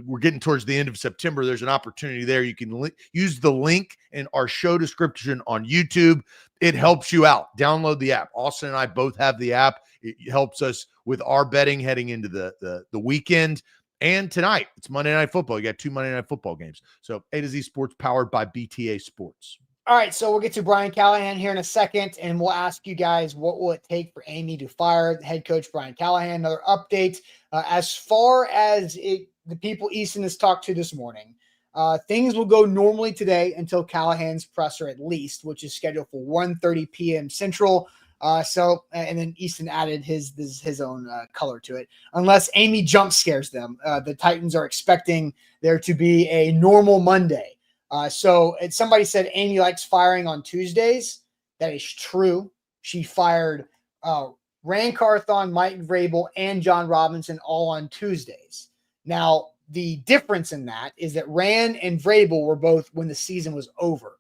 we're getting towards the end of September. There's an opportunity there. You can use the link in our show description on YouTube. It helps you out. Download the app. Austin and I both have the app. It helps us with our betting heading into the weekend. And tonight, it's Monday Night Football. You got 2 Monday Night Football games. So A to Z Sports, powered by BTA Sports. All right, so we'll get to Brian Callahan here in a second, and we'll ask you guys what will it take for Amy to fire the head coach Brian Callahan. Another update as far as the people Easton has talked to this morning. Things will go normally today until Callahan's presser at least, which is scheduled for 1:30 p.m. Central. And then Easton added his own color to it. Unless Amy jump scares them, the Titans are expecting there to be a normal Monday. Somebody said Amy likes firing on Tuesdays. That is true. She fired Rand Carthon, Mike Vrabel, and John Robinson all on Tuesdays. Now, the difference in that is that Rand and Vrabel were both when the season was over.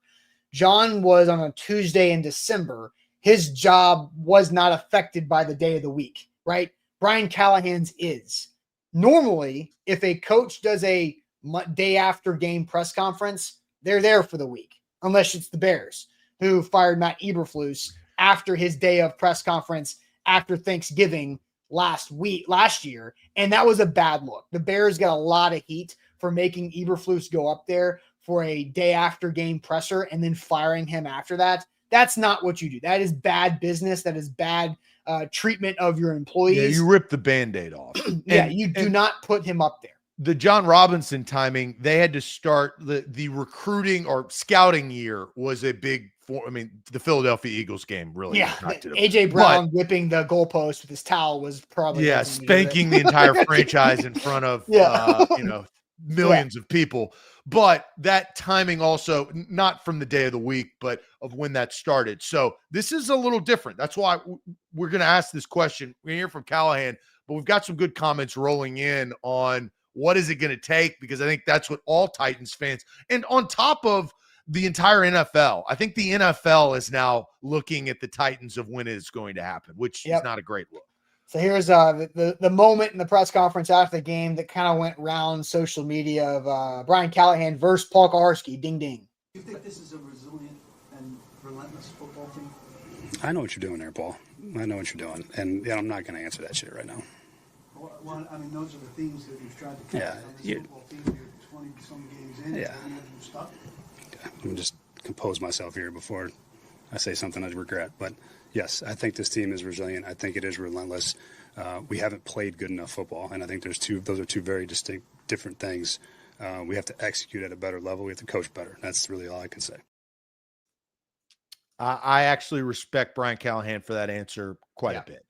John was on a Tuesday in December. His job was not affected by the day of the week, right? Brian Callahan's is. Normally, if a coach does a day after game press conference, they're there for the week, unless it's the Bears, who fired Matt Eberflus after his day of press conference after Thanksgiving last year, and that was a bad look. The Bears got a lot of heat for making Eberflus go up there for a day after game presser and then firing him after that. That's not what you do. That is bad business. That is bad treatment of your employees. Yeah, you rip the Band-Aid off. You do not put him up there. The John Robinson timing, they had to start the recruiting or scouting year was a big the Philadelphia Eagles game really impacted him. A.J. Brown whipping the goalpost with his towel was probably spanking the entire franchise in front of millions of people. But that timing also, not from the day of the week, but of when that started. So this is a little different. That's why we're going to ask this question. We're going to hear from Callahan, but we've got some good comments rolling in on what is it going to take, because I think that's what all Titans fans, and on top of the entire NFL, I think the NFL is now looking at the Titans of when it's going to happen, which is not a great look. So here's the moment in the press conference after the game that kind of went round social media of Brian Callahan versus Paul Kaharski. Ding, ding. Do you think this is a resilient and relentless football team? I know what you're doing there, Paul. I know what you're doing, and I'm not going to answer that shit right now. Well, I mean, those are the themes that you've tried to catch Yeah, on this you- football team. You're 20-some games in, Yeah. and you're stuck. Let me just compose myself here before I say something I regret. But yes, I think this team is resilient. I think it is relentless. We haven't played good enough football, and I think those are two very distinct, different things. We have to execute at a better level. We have to coach better. That's really all I can say. I actually respect Brian Callahan for that answer quite a bit.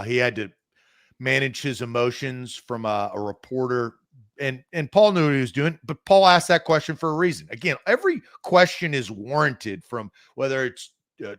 He had to manage his emotions from a reporter, and Paul knew what he was doing, but Paul asked that question for a reason. Again, every question is warranted, from whether it's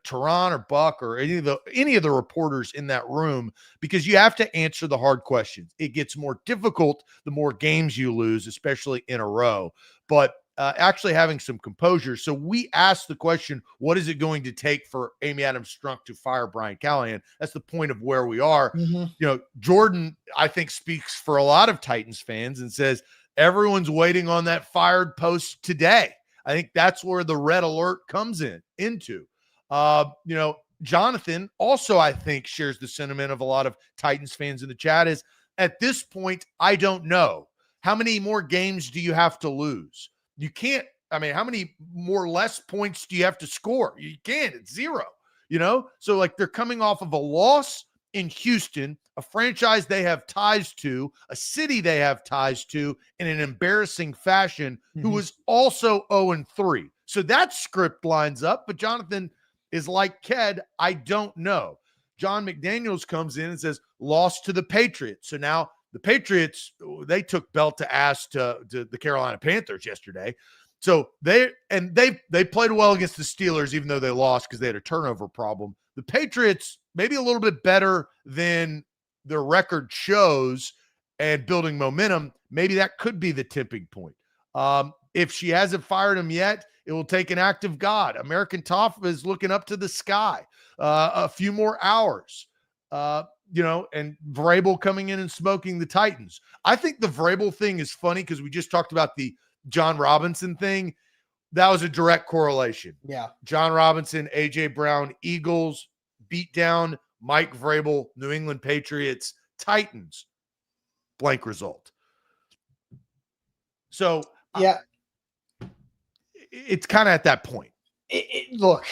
Tehran or Buck or any of the reporters in that room, because you have to answer the hard questions. It gets more difficult the more games you lose, especially in a row. But actually having some composure. So we asked the question, what is it going to take for Amy Adams Strunk to fire Brian Callahan? That's the point of where we are. Mm-hmm. You know, Jordan, I think, speaks for a lot of Titans fans and says everyone's waiting on that fired post today. I think that's where the red alert comes into. You know, Jonathan also, I think, shares the sentiment of a lot of Titans fans in the chat is, at this point, I don't know. How many more games do you have to lose? You can't, I mean, how many more less points do you have to score? You can't, it's 0, you know? So like, they're coming off of a loss in Houston, a franchise they have ties to, a city they have ties to in an embarrassing fashion, who was also 0-3. So that script lines up, but Jonathan is like Ked, I don't know. John McDaniels comes in and says, lost to the Patriots. So now the Patriots, they took belt to ass to the Carolina Panthers yesterday. So they played well against the Steelers, even though they lost because they had a turnover problem. The Patriots, maybe a little bit better than their record shows and building momentum. Maybe that could be the tipping point. If she hasn't fired him yet, it will take an act of God. American Top is looking up to the sky. A few more hours. You know, and Vrabel coming in and smoking the Titans. I think the Vrabel thing is funny because we just talked about the John Robinson thing. That was a direct correlation. Yeah. John Robinson, A.J. Brown, Eagles, beat down, Mike Vrabel, New England Patriots, Titans, blank result. So, yeah, it's kind of at that point. Look,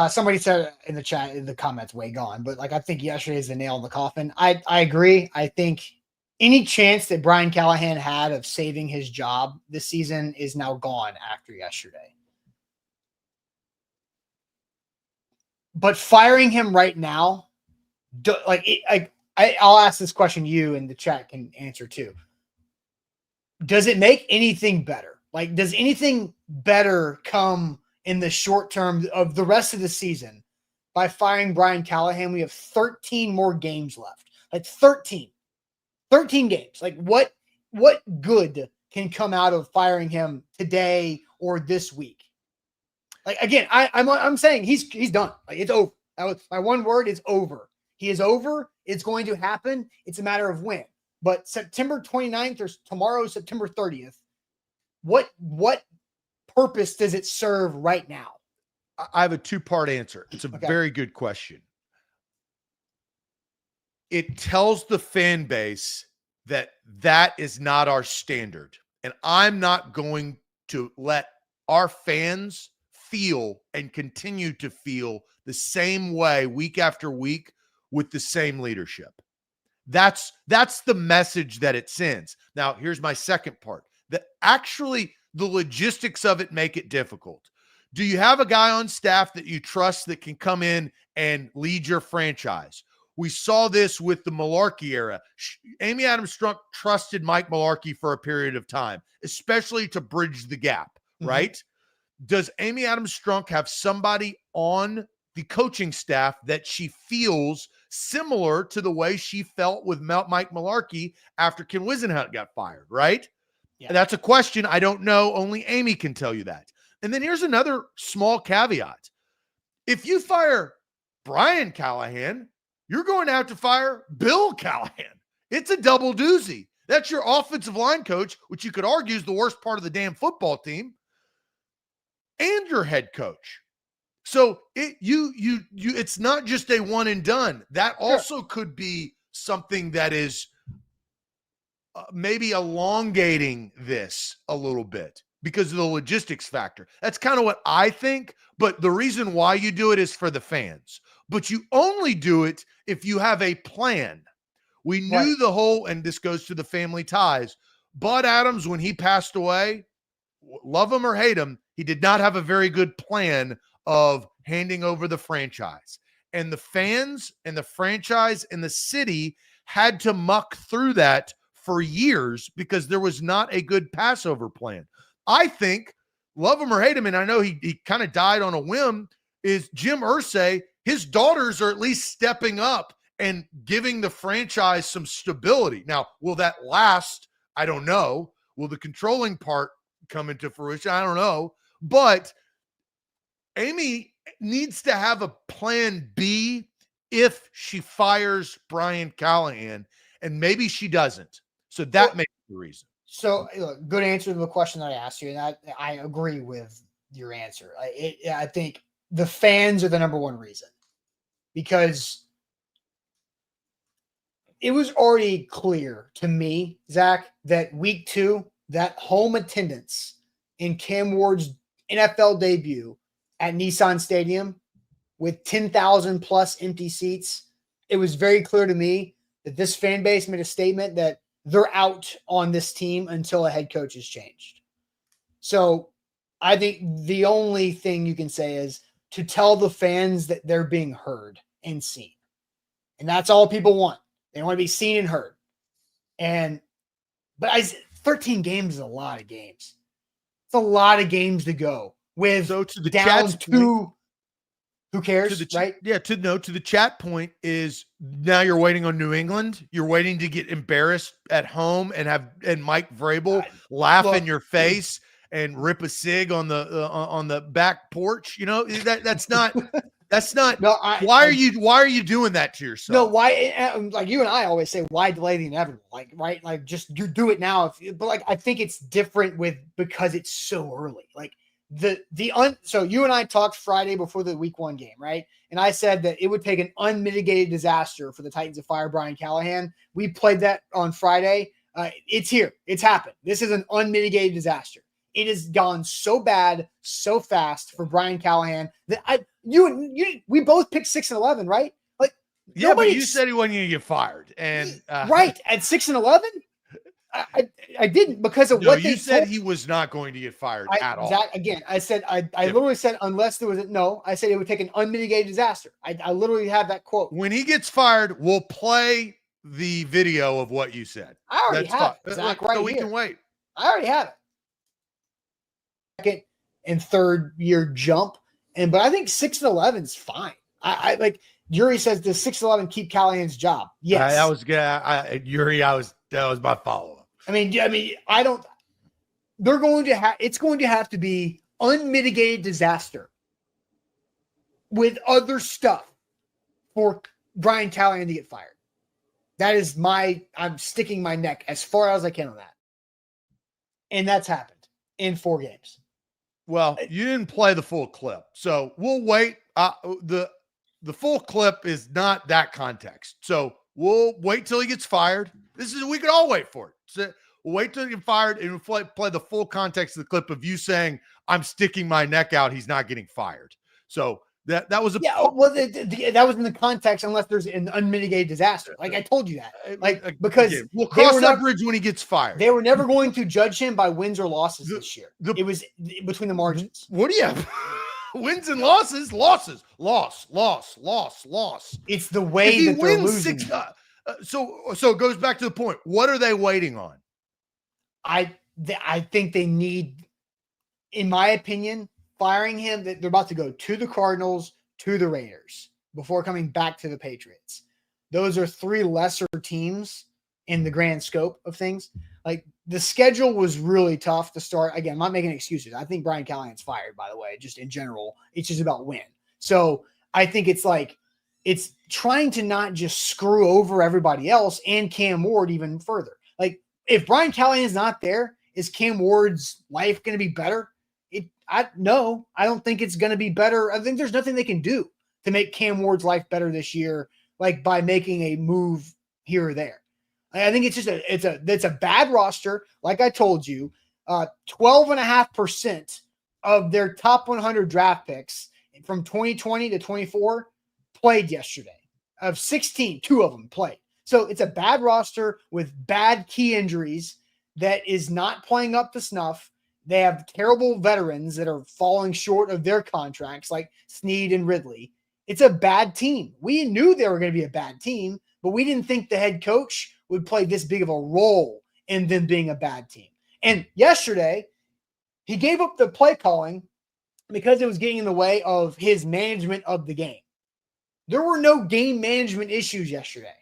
somebody said in the chat, in the comments, way gone, but like, I think yesterday is the nail in the coffin. I agree. I think any chance that Brian Callahan had of saving his job this season is now gone after yesterday. But firing him right now, I'll ask this question, you in the chat can answer too. Does it make anything better? Like, does anything better come in the short term of the rest of the season by firing Brian Callahan? We have 13 more games left. Like 13 games. Like what good can come out of firing him today or this week? Like, again, I'm saying he's done. Like, it's over. That was my one word, is over. He is over. It's going to happen. It's a matter of when. But September 29th or tomorrow, September 30th, what purpose does it serve right now? I have a 2-part answer. It's a very good question. It tells the fan base that is not our standard. And I'm not going to let our fans feel and continue to feel the same way week after week with the same leadership. That's the message that it sends. Now, here's my second part. That actually the logistics of it make it difficult. Do you have a guy on staff that you trust that can come in and lead your franchise? We saw this with the Mularkey era. Amy Adams Strunk trusted Mike Mularkey for a period of time, especially to bridge the gap, right? Does Amy Adams Strunk have somebody on the coaching staff that she feels similar to the way she felt with Mike Mularkey after Ken Wisenhunt got fired, right? Yeah. That's a question I don't know. Only Amy can tell you that. And then here's another small caveat. If you fire Brian Callahan, you're going to have to fire Bill Callahan. It's a double doozy. That's your offensive line coach, which you could argue is the worst part of the damn football team, and your head coach. So it's not just a one and done. That also could be something that is maybe elongating this a little bit because of the logistics factor. That's kind of what I think, but the reason why you do it is for the fans. But you only do it if you have a plan. We knew the whole, and this goes to the family ties, Bud Adams, when he passed away, love him or hate him, he did not have a very good plan of handing over the franchise. And the fans and the franchise and the city had to muck through that for years because there was not a good Passover plan. I think, love him or hate him, and I know he kind of died on a whim, is Jim Irsay. His daughters are at least stepping up and giving the franchise some stability. Now, will that last? I don't know. Will the controlling part come into fruition? I don't know. But Amy needs to have a plan B if she fires Brian Callahan, and maybe she doesn't. So that may be the reason. So, look, good answer to the question that I asked you, and I agree with your answer. I think the fans are the number one reason, because it was already clear to me, Zach, that week 2, that home attendance in Cam Ward's NFL debut at Nissan Stadium with 10,000 plus empty seats, it was very clear to me that this fan base made a statement that they're out on this team until a head coach is changed. So I think the only thing you can say is to tell the fans that they're being heard and seen. And that's all people want. They want to be seen and heard. But 13 games is a lot of games. It's a lot of games to go with to the down to who cares, right? Yeah, to the chat point is now you're waiting on New England. You're waiting to get embarrassed at home and Mike Vrabel laugh in your face and rip a cig on the back porch. You know, that's not No, why are you doing that to yourself? No, why? Like you and I always say, why delay the inevitable? Like, right? Like, just do it now. But like, I think it's different because it's so early. Like so you and I talked Friday before the week 1 game, right? And I said that it would take an unmitigated disaster for the Titans to fire Brian Callahan. We played that on Friday. It's here. It's happened. This is an unmitigated disaster. It has gone so bad, so fast for Brian Callahan that we both picked 6-11, right? Like, yeah, but you said he wasn't going to get fired, and right at 6-11, I didn't because of what you said he was not going to get fired at all. Again, I said I literally said unless there was I said it would take an unmitigated disaster. I literally have that quote. When he gets fired, we'll play the video of what you said. I already have it, Zach, right so we here. can wait. I already have it. Second and third year jump, but I think 6-11 is fine. I like Yuri says, does 6-11 keep Callahan's job? Yes, that was good. Yuri, that was my follow up. I mean, I don't. They're going to have. It's going to have to be unmitigated disaster with other stuff for Brian Callahan to get fired. That is I'm sticking my neck as far as I can on that, and that's happened in 4 games. Well, you didn't play the full clip, so we'll wait. The full clip is not that context, so we'll wait till he gets fired. We could all wait for it. So we'll wait till he gets fired, and we'll play the full context of the clip of you saying, "I'm sticking my neck out. He's not getting fired." So that was a that was in the context, unless there's an unmitigated disaster. Like I told you that, because we'll cross that bridge when he gets fired. They were never going to judge him by wins or losses this year. It was between the margins. What do you have? Wins and losses, loss. It's the way that they're losing. So it goes back to the point. What are they waiting on? I think they need, in my opinion, firing him. That they're about to go to the Cardinals, to the Raiders before coming back to the Patriots. Those are 3 lesser teams in the grand scope of things. Like the schedule was really tough to start. Again, I'm not making excuses. I think Brian Callahan's fired, by the way, just in general. It's just about win. So I think it's it's trying to not just screw over everybody else and Cam Ward even further. Like, if Brian Callahan is not there, is Cam Ward's life going to be better? No, I don't think it's going to be better. I think there's nothing they can do to make Cam Ward's life better this year, like by making a move here or there. I think it's just it's a bad roster. Like I told you, 12.5% of their top 100 draft picks from 2020 to 24 played yesterday. Of 16, 2 of them played. So it's a bad roster with bad key injuries that is not playing up to snuff. They have terrible veterans that are falling short of their contracts, like Sneed and Ridley. It's a bad team. We knew they were going to be a bad team, but we didn't think the head coach would play this big of a role in them being a bad team. And yesterday, he gave up the play calling because it was getting in the way of his management of the game. There were no game management issues yesterday.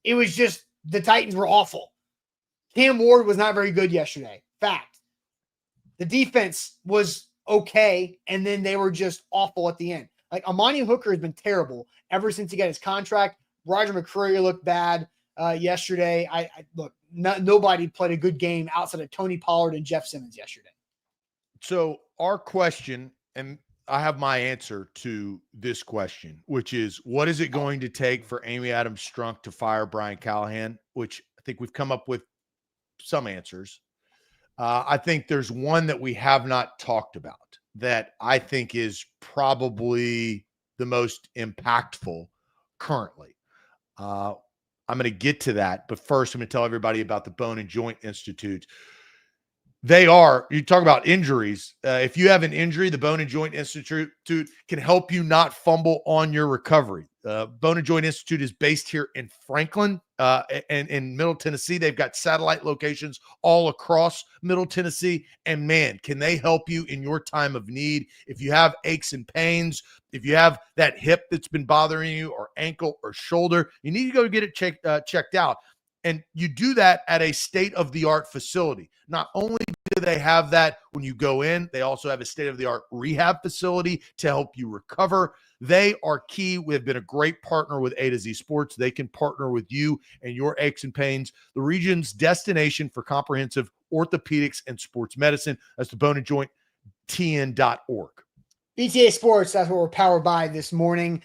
It was just the Titans were awful. Cam Ward was not very good yesterday. Fact. The defense was okay, and then they were just awful at the end. Like, Amani Hooker has been terrible ever since he got his contract. Roger McCreary looked bad yesterday. Nobody played a good game outside of Tony Pollard and Jeff Simmons yesterday. So our question, and I have my answer to this question, which is, what is it going to take for Amy Adams Strunk to fire Brian Callahan? Which I think we've come up with some answers. I think there's one that we have not talked about that I think is probably the most impactful currently. I'm going to get to that, but first I'm going to tell everybody about the Bone and Joint Institute. You talk about injuries. If you have an injury, the Bone and Joint Institute can help you not fumble on your recovery. Bone and Joint Institute is based here in Franklin and in Middle Tennessee. They've got satellite locations all across Middle Tennessee. And man, can they help you in your time of need? If you have aches and pains, if you have that hip that's been bothering you, or ankle or shoulder, you need to go get it checked out. And you do that at a state-of-the-art facility. Not only do they have that when you go in, they also have a state-of-the-art rehab facility to help you recover. They are key. We have been a great partner with A to Z Sports. They can partner with you and your aches and pains. The region's destination for comprehensive orthopedics and sports medicine. That's the Bone and Joint TN.org. BTA Sports, that's what we're powered by this morning.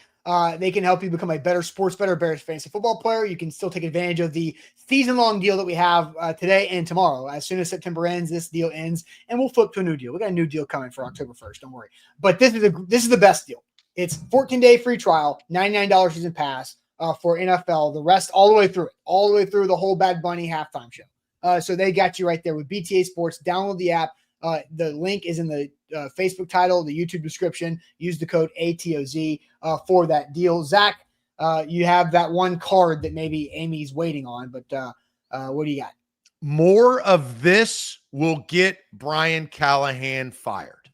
They can help you become a better sports, better fantasy football player. You can still take advantage of the season-long deal that we have today and tomorrow. As soon as September ends, this deal ends, and we'll flip to a new deal. We got a new deal coming for October 1st. Don't worry. But this is the best deal. It's 14-day free trial, $99 season pass for NFL. The rest all the way through the whole Bad Bunny halftime show. So they got you right there with BTA Sports. Download the app. The link is in the Facebook title, the YouTube description. Use the code ATOZ for that deal. Zach, you have that one card that maybe Amy's waiting on, but what do you got? More of this will get Brian Callahan fired.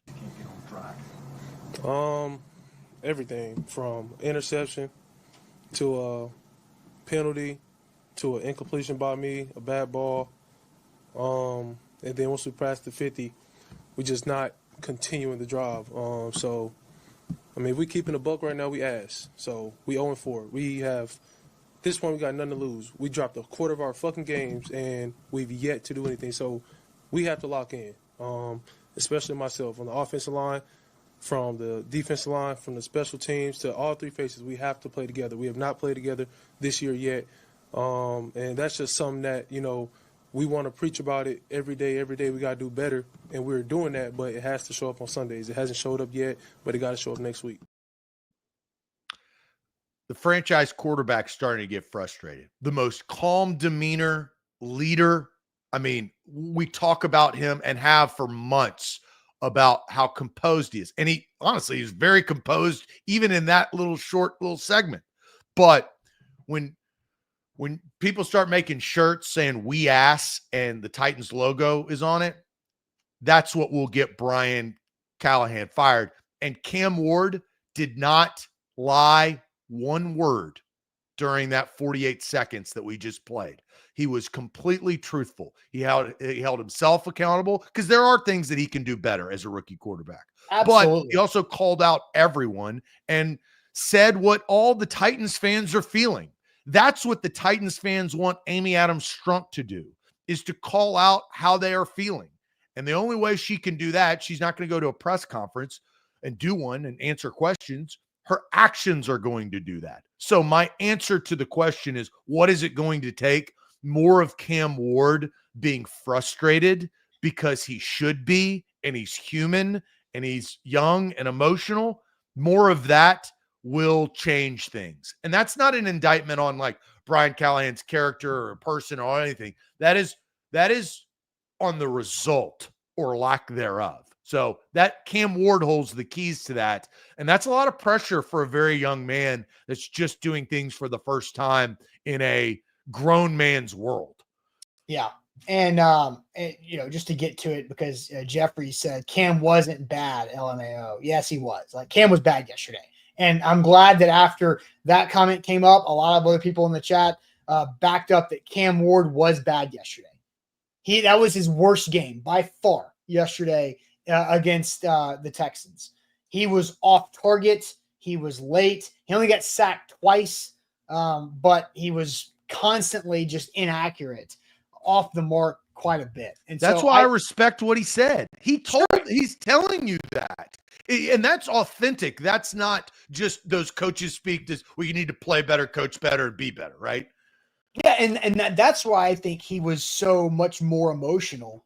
Everything from interception to a penalty to an incompletion by me, a bad ball. And then once we pass the 50, we just not continuing the drive. So, I mean, if we keeping the buck right now, we ass. So we 0-4. We have this one. We got nothing to lose. We dropped a quarter of our fucking games, and we've yet to do anything. So we have to lock in, especially myself on the offensive line, from the defensive line, from the special teams to all three faces. We have to play together. We have not played together this year yet, and that's just something that we want to preach about it every day. Every day we got to do better, and we're doing that, but it has to show up on Sundays. It hasn't showed up yet, but it got to show up next week. The franchise quarterback's starting to get frustrated. The most calm demeanor leader. I mean, we talk about him and have for months about how composed he is. And he, honestly, he's very composed, even in that short segment. But when people start making shirts saying "we ass" and the Titans logo is on it, that's what will get Brian Callahan fired. And Cam Ward did not lie one word during that 48 seconds that we just played. He was completely truthful. He held himself accountable, because there are things that he can do better as a rookie quarterback. Absolutely. But he also called out everyone and said what all the Titans fans are feeling. That's what the Titans fans want Amy Adams Strunk to do, is to call out how they are feeling. And the only way she can do that, she's not going to go to a press conference and do one and answer questions. Her actions are going to do that. So my answer to the question is, what is it going to take? More of Cam Ward being frustrated because he should be, and he's human, and he's young and emotional. More of that will change things. And that's not an indictment on like Brian Callahan's character or person or anything. That is on the result or lack thereof. So that Cam Ward holds the keys to that. And that's a lot of pressure for a very young man that's just doing things for the first time in a grown man's world. Yeah. And just to get to it, because Jeffrey said Cam wasn't bad, LMAO. Yes, he was. Like, Cam was bad yesterday. And I'm glad that after that comment came up, a lot of other people in the chat backed up that Cam Ward was bad yesterday. That was his worst game by far yesterday against the Texans. He was off target. He was late. He only got sacked twice, but he was constantly just inaccurate, off the mark quite a bit. And that's so why I respect what he said. He's telling you that. And that's authentic. That's not just those coaches speak this, well, you need to play better, coach better, and be better, right? Yeah, and that's why I think he was so much more emotional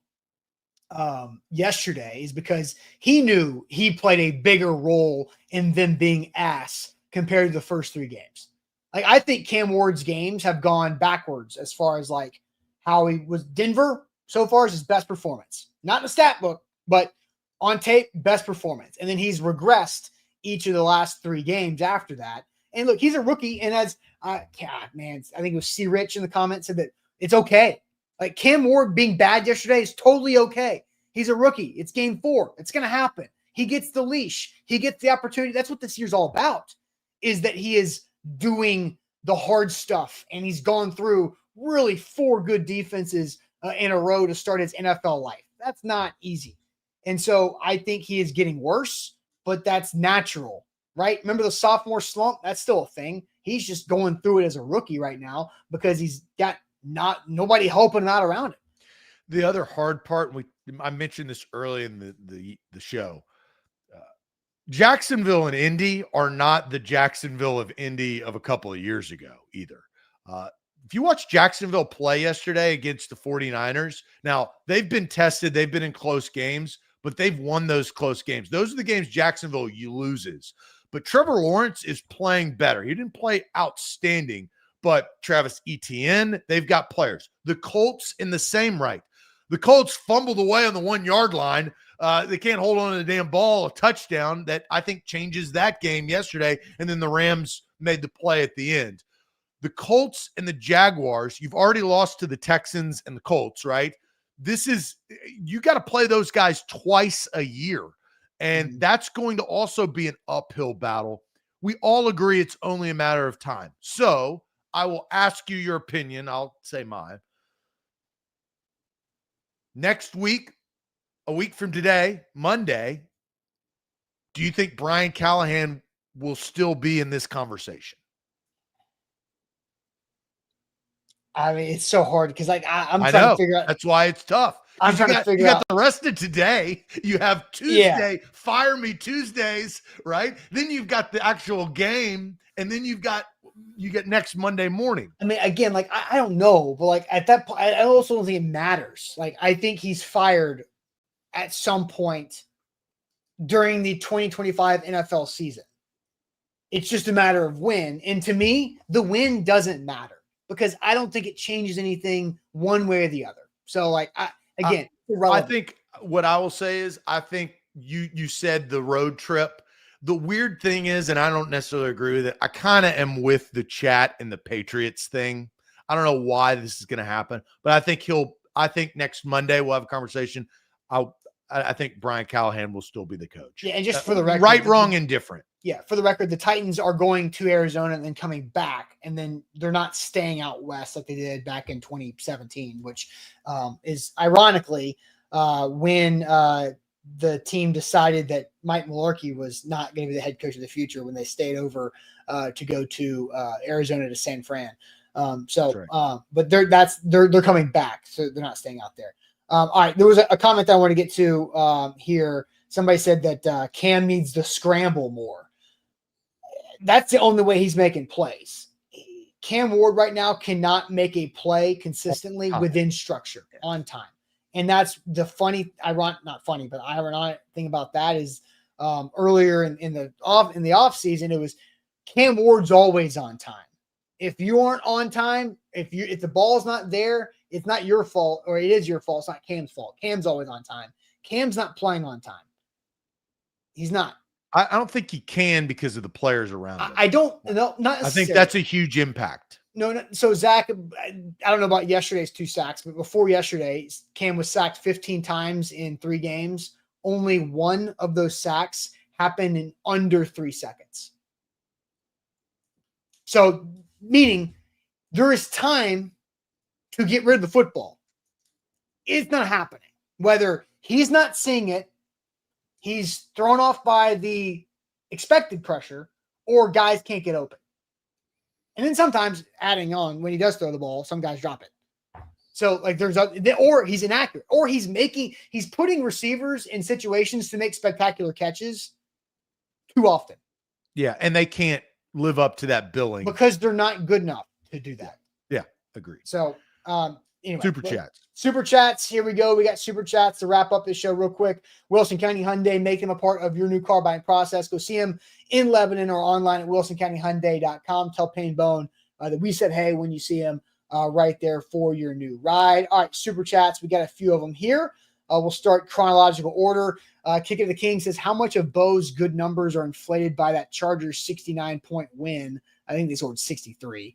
yesterday, is because he knew he played a bigger role in them being ass compared to the first three games. Like, I think Cam Ward's games have gone backwards as far as like how he was. Denver so far is his best performance. Not in the stat book, but on tape, best performance. And then he's regressed each of the last three games after that. And look, he's a rookie. And as I think it was C. Rich in the comments said that it's okay. Like, Cam Ward being bad yesterday is totally okay. He's a rookie. It's game 4. It's going to happen. He gets the leash. He gets the opportunity. That's what this year's all about, is that he is doing the hard stuff. And he's gone through really 4 good defenses in a row to start his NFL life. That's not easy. And so I think he is getting worse, but that's natural, right? Remember the sophomore slump? That's still a thing. He's just going through it as a rookie right now because he's got nobody helping him out around him. The other hard part, I mentioned this early in the show, Jacksonville and Indy are not the Jacksonville of Indy of a couple of years ago either. If you watch Jacksonville play yesterday against the 49ers, now they've been tested, they've been in close games, but they've won those close games. Those are the games Jacksonville loses. But Trevor Lawrence is playing better. He didn't play outstanding, but Travis Etienne, they've got players. The Colts in the same right. The Colts fumbled away on the 1-yard line. They can't hold on to the damn ball, a touchdown that I think changes that game yesterday. And then the Rams made the play at the end. The Colts and the Jaguars, you've already lost to the Texans and the Colts, right? You got to play those guys twice a year. And that's going to also be an uphill battle. We all agree it's only a matter of time. So I will ask you your opinion. I'll say mine. Next week, a week from today, Monday, do you think Brian Callahan will still be in this conversation? I mean, it's so hard because I'm I trying know. to figure out. That's why it's tough. I'm trying to figure out. You got the rest of today. You have Tuesday, Fire Me Tuesdays, right? Then you've got the actual game, and then you get next Monday morning. I mean, again, like I don't know, but like at that point, I also don't think it matters. Like, I think he's fired at some point during the 2025 NFL season. It's just a matter of when. And to me, the win doesn't matter because I don't think it changes anything one way or the other. So, like, I think what I will say is I think you said the road trip. The weird thing is, and I don't necessarily agree with it, I kind of am with the chat and the Patriots thing. I don't know why this is going to happen, but I think next Monday we'll have a conversation. I think Brian Callahan will still be the coach. Yeah, and just for the record, right, wrong, indifferent. Yeah, for the record, the Titans are going to Arizona and then coming back, and then they're not staying out west like they did back in 2017, which is ironically when the team decided that Mike Mularkey was not going to be the head coach of the future when they stayed over to go to Arizona to San Fran. But they're coming back, so they're not staying out there. All right, there was a comment that I want to get to here. Somebody said that Cam needs to scramble more. That's the only way he's making plays. Cam Ward right now cannot make a play consistently within structure on time. And that's the not funny, but ironic thing about that is earlier in the off season, it was Cam Ward's always on time. If you aren't on time, if the ball's not there, it's not your fault, or it is your fault. It's not Cam's fault. Cam's always on time. Cam's not playing on time. He's not. I don't think he can because of the players around him. I don't know. Not I think that's a huge impact. No. So Zach, I don't know about yesterday's 2 sacks, but before yesterday, Cam was sacked 15 times in 3 games. Only one of those sacks happened in under 3 seconds. So, meaning there is time to get rid of the football. It's not happening. Whether he's not seeing it, he's thrown off by the expected pressure, or guys can't get open. And then sometimes adding on, when he does throw the ball, some guys drop it. So like or he's inaccurate, or he's putting receivers in situations to make spectacular catches too often. Yeah. And they can't live up to that billing because they're not good enough to do that. Yeah. Agreed. So, anyway, Super chats. Here we go. We got super chats to wrap up this show real quick. Wilson County Hyundai, make them a part of your new car buying process. Go see them in Lebanon or online at wilsoncountyhyundai.com. Tell Pain Bone that we said hey when you see him right there for your new ride. All right, super chats. We got a few of them here. We'll start chronological order. Kick It to the King says, how much of Bo's good numbers are inflated by that Chargers 69-point win? I think they scored 63.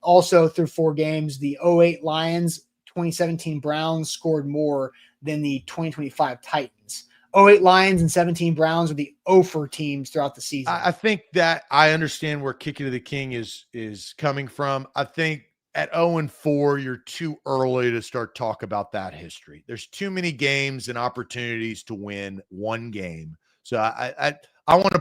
Also, through 4 games, the 08 Lions, 2017 Browns scored more than the 2025 Titans. 08 Lions and 17 Browns are the 0-for teams throughout the season. I think that I understand where Kick It to the King is coming from. I think at 0-4, you're too early to start talk about that history. There's too many games and opportunities to win one game. So I want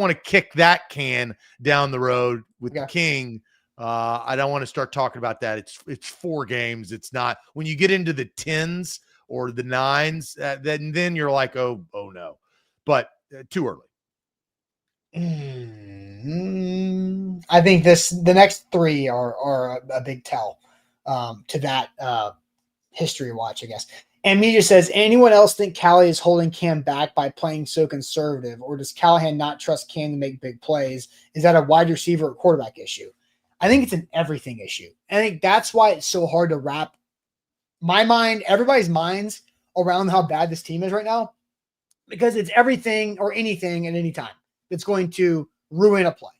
to kick that can down the road with the King. I don't want to start talking about that. It's 4 games. It's not when you get into the 10s or the 9s, then you're like, oh no, but too early. I think the next 3 are a big tell to that history watch, I guess. And me just says, anyone else think Callie is holding Cam back by playing so conservative, or does Callahan not trust Cam to make big plays? Is that a wide receiver or quarterback issue? I think it's an everything issue. I think that's why it's so hard to wrap my mind, everybody's minds around how bad this team is right now, because it's everything or anything at any time that's going to ruin a play.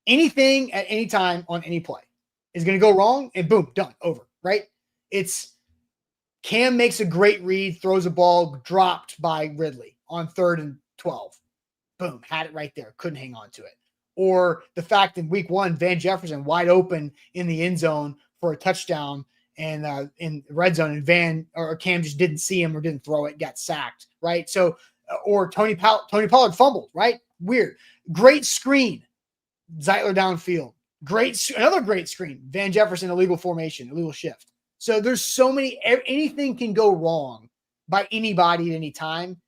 Anything at any time on any play is going to go wrong and boom, done, over, right? It's Cam makes a great read, throws a ball dropped by Ridley on 3rd and 12. Boom, had it right there, couldn't hang on to it. Or the fact in week 1, Van Jefferson wide open in the end zone for a touchdown and in red zone, and Cam just didn't see him or didn't throw it, got sacked, right? So, or Tony Pollard fumbled, right? Weird. Great screen, Zeitler downfield. Another great screen, Van Jefferson illegal formation, illegal shift. So there's so many, anything can go wrong by anybody at any time.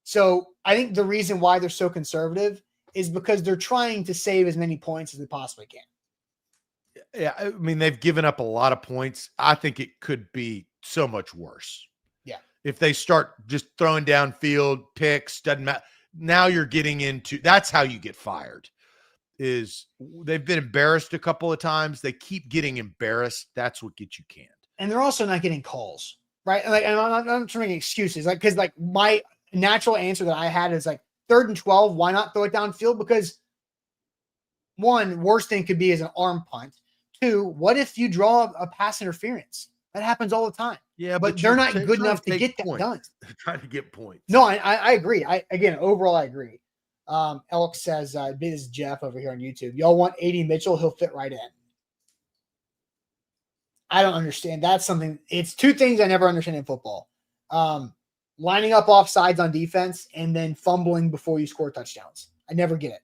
So I think the reason why they're so conservative is because they're trying to save as many points as they possibly can. Yeah, I mean, they've given up a lot of points. I think it could be so much worse. Yeah. If they start just throwing downfield picks, doesn't matter. Now you're getting into, that's how you get fired. Is they've been embarrassed a couple of times. They keep getting embarrassed. That's what gets you canned. And they're also not getting calls, right? Like, and I'm not trying to make excuses, like, because like my natural answer that I had is like 3rd and 12. Why not throw it downfield? Because 1, worst thing could be is an arm punt. 2, what if you draw a pass interference? That happens all the time. Yeah, but they're not good enough to get that done. They're trying to get points. No, I agree. Overall, I agree. Elk says, this is Jeff over here on YouTube. Y'all want A.D. Mitchell? He'll fit right in. I don't understand. That's something. It's 2 things I never understand in football. lining up off sides on defense and then fumbling before you score touchdowns. I never get it.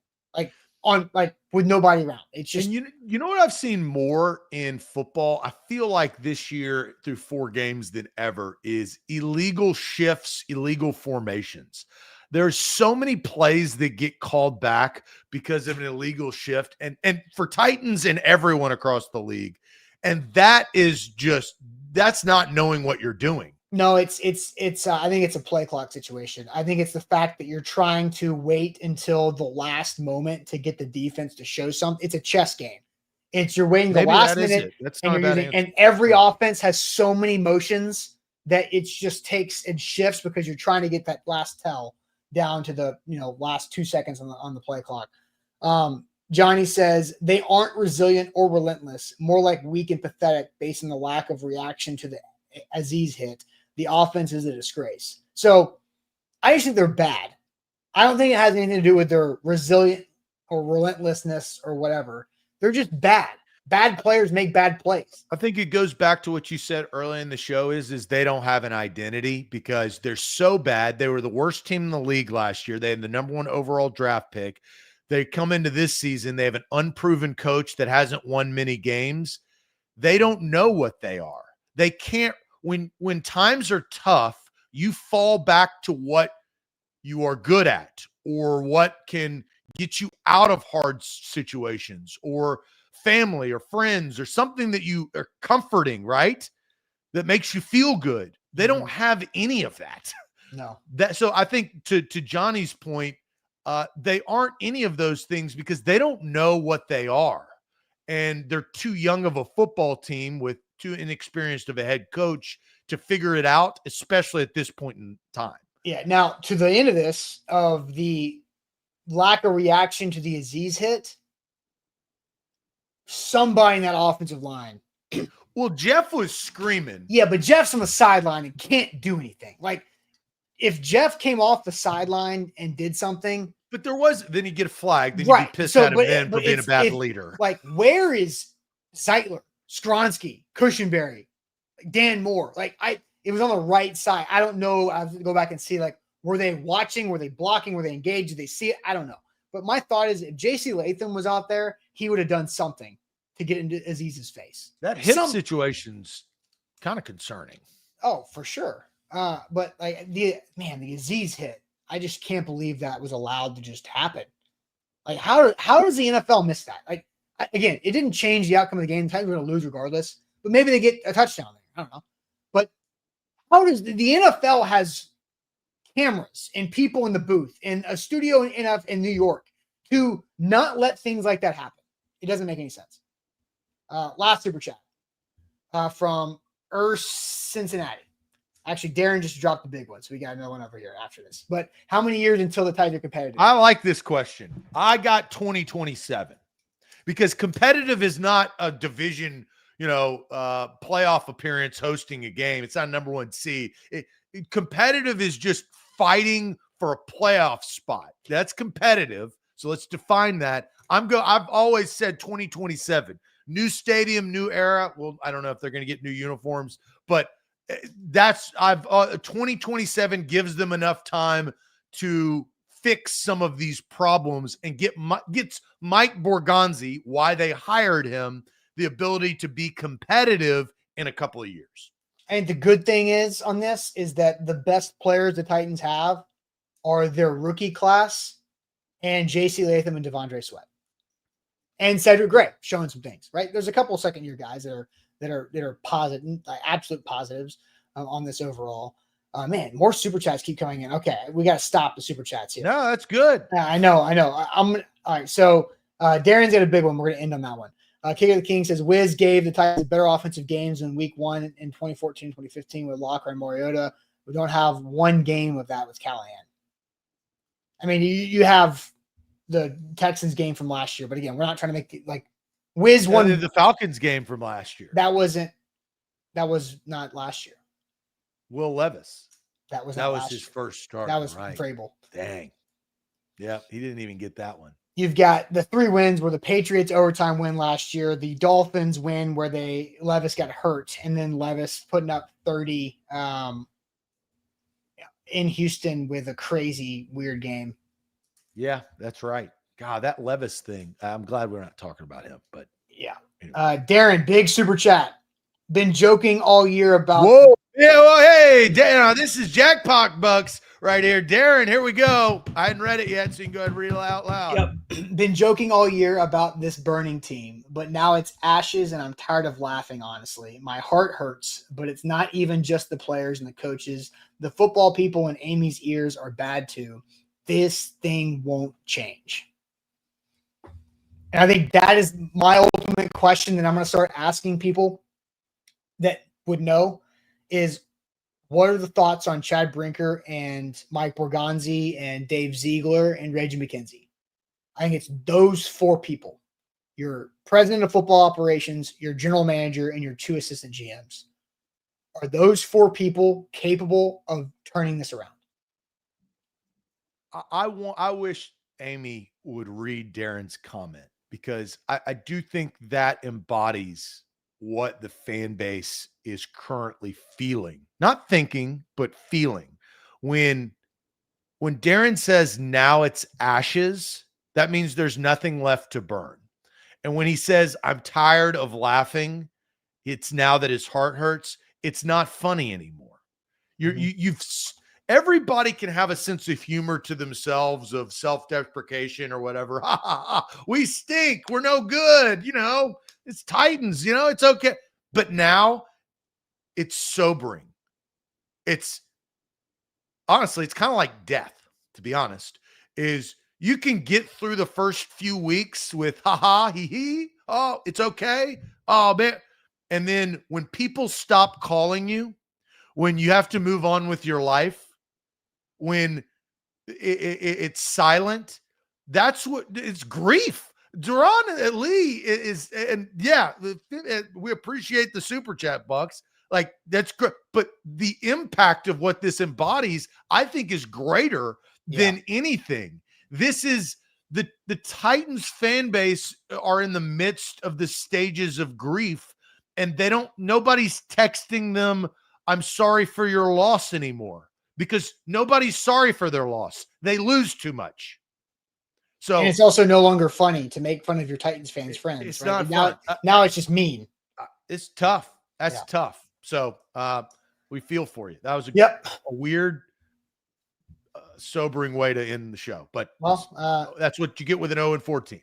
With nobody around. It's just, and you know what I've seen more in football? I feel like this year through 4 games than ever is illegal shifts, illegal formations. There's so many plays that get called back because of an illegal shift, and for Titans and everyone across the league. And that's not knowing what you're doing. no, it's I think it's a play clock situation. I think it's the fact that you're trying to wait until the last moment to get the defense to show something. It's a chess game. You're waiting the Maybe last that is minute, it. That's and not a you're bad using, answer. and every offense has so many motions that it just takes and shifts because you're trying to get that last tell down to the last 2 seconds on the play clock. Johnny says they aren't resilient or relentless, more like weak and pathetic based on the lack of reaction to the Aziz hit. The offense is a disgrace. So I just think they're bad. I don't think it has anything to do with their resilient or relentlessness or whatever. They're just bad. Bad players make bad plays. I think it goes back to what you said early in the show is they don't have an identity because they're so bad. They were the worst team in the league last year. They had the number 1 overall draft pick. They come into this season. They have an unproven coach that hasn't won many games. They don't know what they are. They can't. When times are tough, you fall back to what you are good at or what can get you out of hard situations or family or friends or something that you are comforting, right? That makes you feel good. They don't have any of that. No. So I think to Johnny's point, they aren't any of those things because they don't know what they are. And they're too young of a football team with too inexperienced of a head coach to figure it out, especially at this point in time. Yeah. Now, to the end of this, of the lack of reaction to the Aziz hit, somebody in that offensive line. Well, Jeff was screaming. Yeah, but Jeff's on the sideline and can't do anything. Like, if Jeff came off the sideline and did something. But then he'd get a flag. Then right. you'd be pissed at him then for being a bad leader. Like, where is Zeitler, Skronsky, Cushenberry, Dan Moore? It was on the right side. I don't know. I have to go back and see, were they watching? Were they blocking? Were they engaged? Did they see it? I don't know. But my thought is if J.C. Latham was out there, he would have done something to get into Aziz's face. That hip situation's kind of concerning. Oh, for sure. But the Aziz hit, I just can't believe that was allowed to just happen. How does the NFL miss that? Again, it didn't change the outcome of the game. The Titans were going to lose regardless, but maybe they get a touchdown there. I don't know. But how does the NFL has cameras and people in the booth and a studio in New York to not let things like that happen? It doesn't make any sense. Last super chat from Cincinnati. Actually, Darren just dropped the big one, so we got another one over here after this. But how many years until the Titans are competitive? I like this question. I got 2027 because competitive is not a division, playoff appearance hosting a game. It's not number 1 seed. Competitive is just fighting for a playoff spot. That's competitive. So let's define that. I've always said 2027. New stadium, new era. Well, I don't know if they're going to get new uniforms, but 2027 gives them enough time to fix some of these problems and gets Mike Borgonzi, why they hired him, the ability to be competitive in a couple of years. And the good thing is on this is that the best players the Titans have are their rookie class and J.C. Latham and Devondre Sweat. And Cedric Gray showing some things, right? There's a couple of second-year guys that are positive, absolute positives on this overall. Man, more super chats keep coming in. Okay, we got to stop the super chats here. No, that's good. I know. All right. So Darren's got a big one. We're going to end on that one. King of the King says Wiz gave the Titans better offensive games in week 1 in 2014, 2015 with Locker and Mariota. We don't have one game of that with Callahan. I mean, you have the Texans game from last year, but again, we're not trying to make Wiz won the Falcons game from last year. That was not last year. Will Levis. That was his first start. That was right. Vrabel. Dang. Yeah, he didn't even get that one. You've got the 3 wins where the Patriots overtime win last year, the Dolphins win where Levis got hurt, and then Levis putting up 30. in Houston with a crazy, weird game. Yeah, that's right. God, that Levis thing. I'm glad we're not talking about him, but Yeah. anyway. Darren, big super chat. Been joking all year about. Whoa. Yeah, well, hey, this is Jackpot Bucks right here. Darren, here we go. I hadn't read it yet, so you can go ahead and read it out loud. Yep. Been joking all year about this burning team, but now it's ashes and I'm tired of laughing, honestly. My heart hurts, but it's not even just the players and the coaches. The football people in Amy's ears are bad too. This thing won't change. And I think that is my ultimate question that I'm going to start asking people that would know is, what are the thoughts on Chad Brinker and Mike Borgonzi and Dave Ziegler and Reggie McKenzie? I think it's those four people: your president of football operations, your general manager, and your two assistant GMs. Are those four people capable of turning this around? I wish Amy would read Darren's comment, because I do think that embodies what the fan base is currently feeling, not thinking, but feeling. When Darren says now it's ashes, that means there's nothing left to burn. And when he says, I'm tired of laughing, it's now that his heart hurts, it's not funny anymore. Everybody can have a sense of humor to themselves, of self-deprecation or whatever. Ha, ha, ha. We stink. We're no good. It's Titans, it's okay. But now it's sobering. It's honestly, it's kind of like death, to be honest. Is you can get through the first few weeks with ha ha, he he, oh, it's okay. Oh, man. And then when people stop calling you, when you have to move on with your life, when it's silent, that's what it's grief. Duran Lee is, and yeah, we appreciate the super chat, Bucks. Like, that's great. But the impact of what this embodies, I think, is greater than anything. This is the Titans fan base are in the midst of the stages of grief, and nobody's texting them, I'm sorry for your loss anymore, because nobody's sorry for their loss. They lose too much. So, and it's also no longer funny to make fun of your Titans fans' friends. It's right? not fun. Now it's just mean. It's tough. That's tough. So we feel for you. That was a weird, sobering way to end the show. But that's what you get with an 0-14.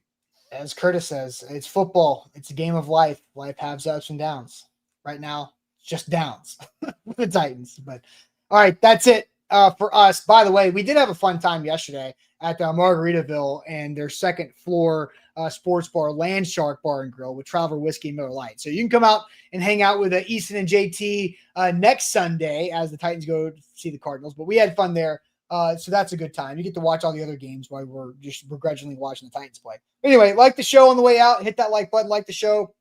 As Curtis says, it's football. It's a game of life. Life has ups and downs. Right now, it's just downs with the Titans. But all right, that's it for us. By the way, we did have a fun time yesterday at Margaritaville and their second floor sports bar, Land Shark Bar and Grill, with Traveler Whiskey and Miller Lite. So you can come out and hang out with Easton and JT next Sunday as the Titans go to see the Cardinals. But we had fun there. So that's a good time. You get to watch all the other games while we're just begrudgingly watching the Titans play. Anyway, like the show on the way out. Hit that like button. Like the show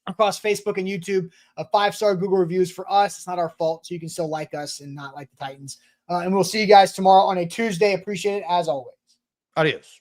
across Facebook and YouTube. 5-star Google reviews for us. It's not our fault, so you can still like us and not like the Titans. And we'll see you guys tomorrow on a Tuesday. Appreciate it as always. Adios.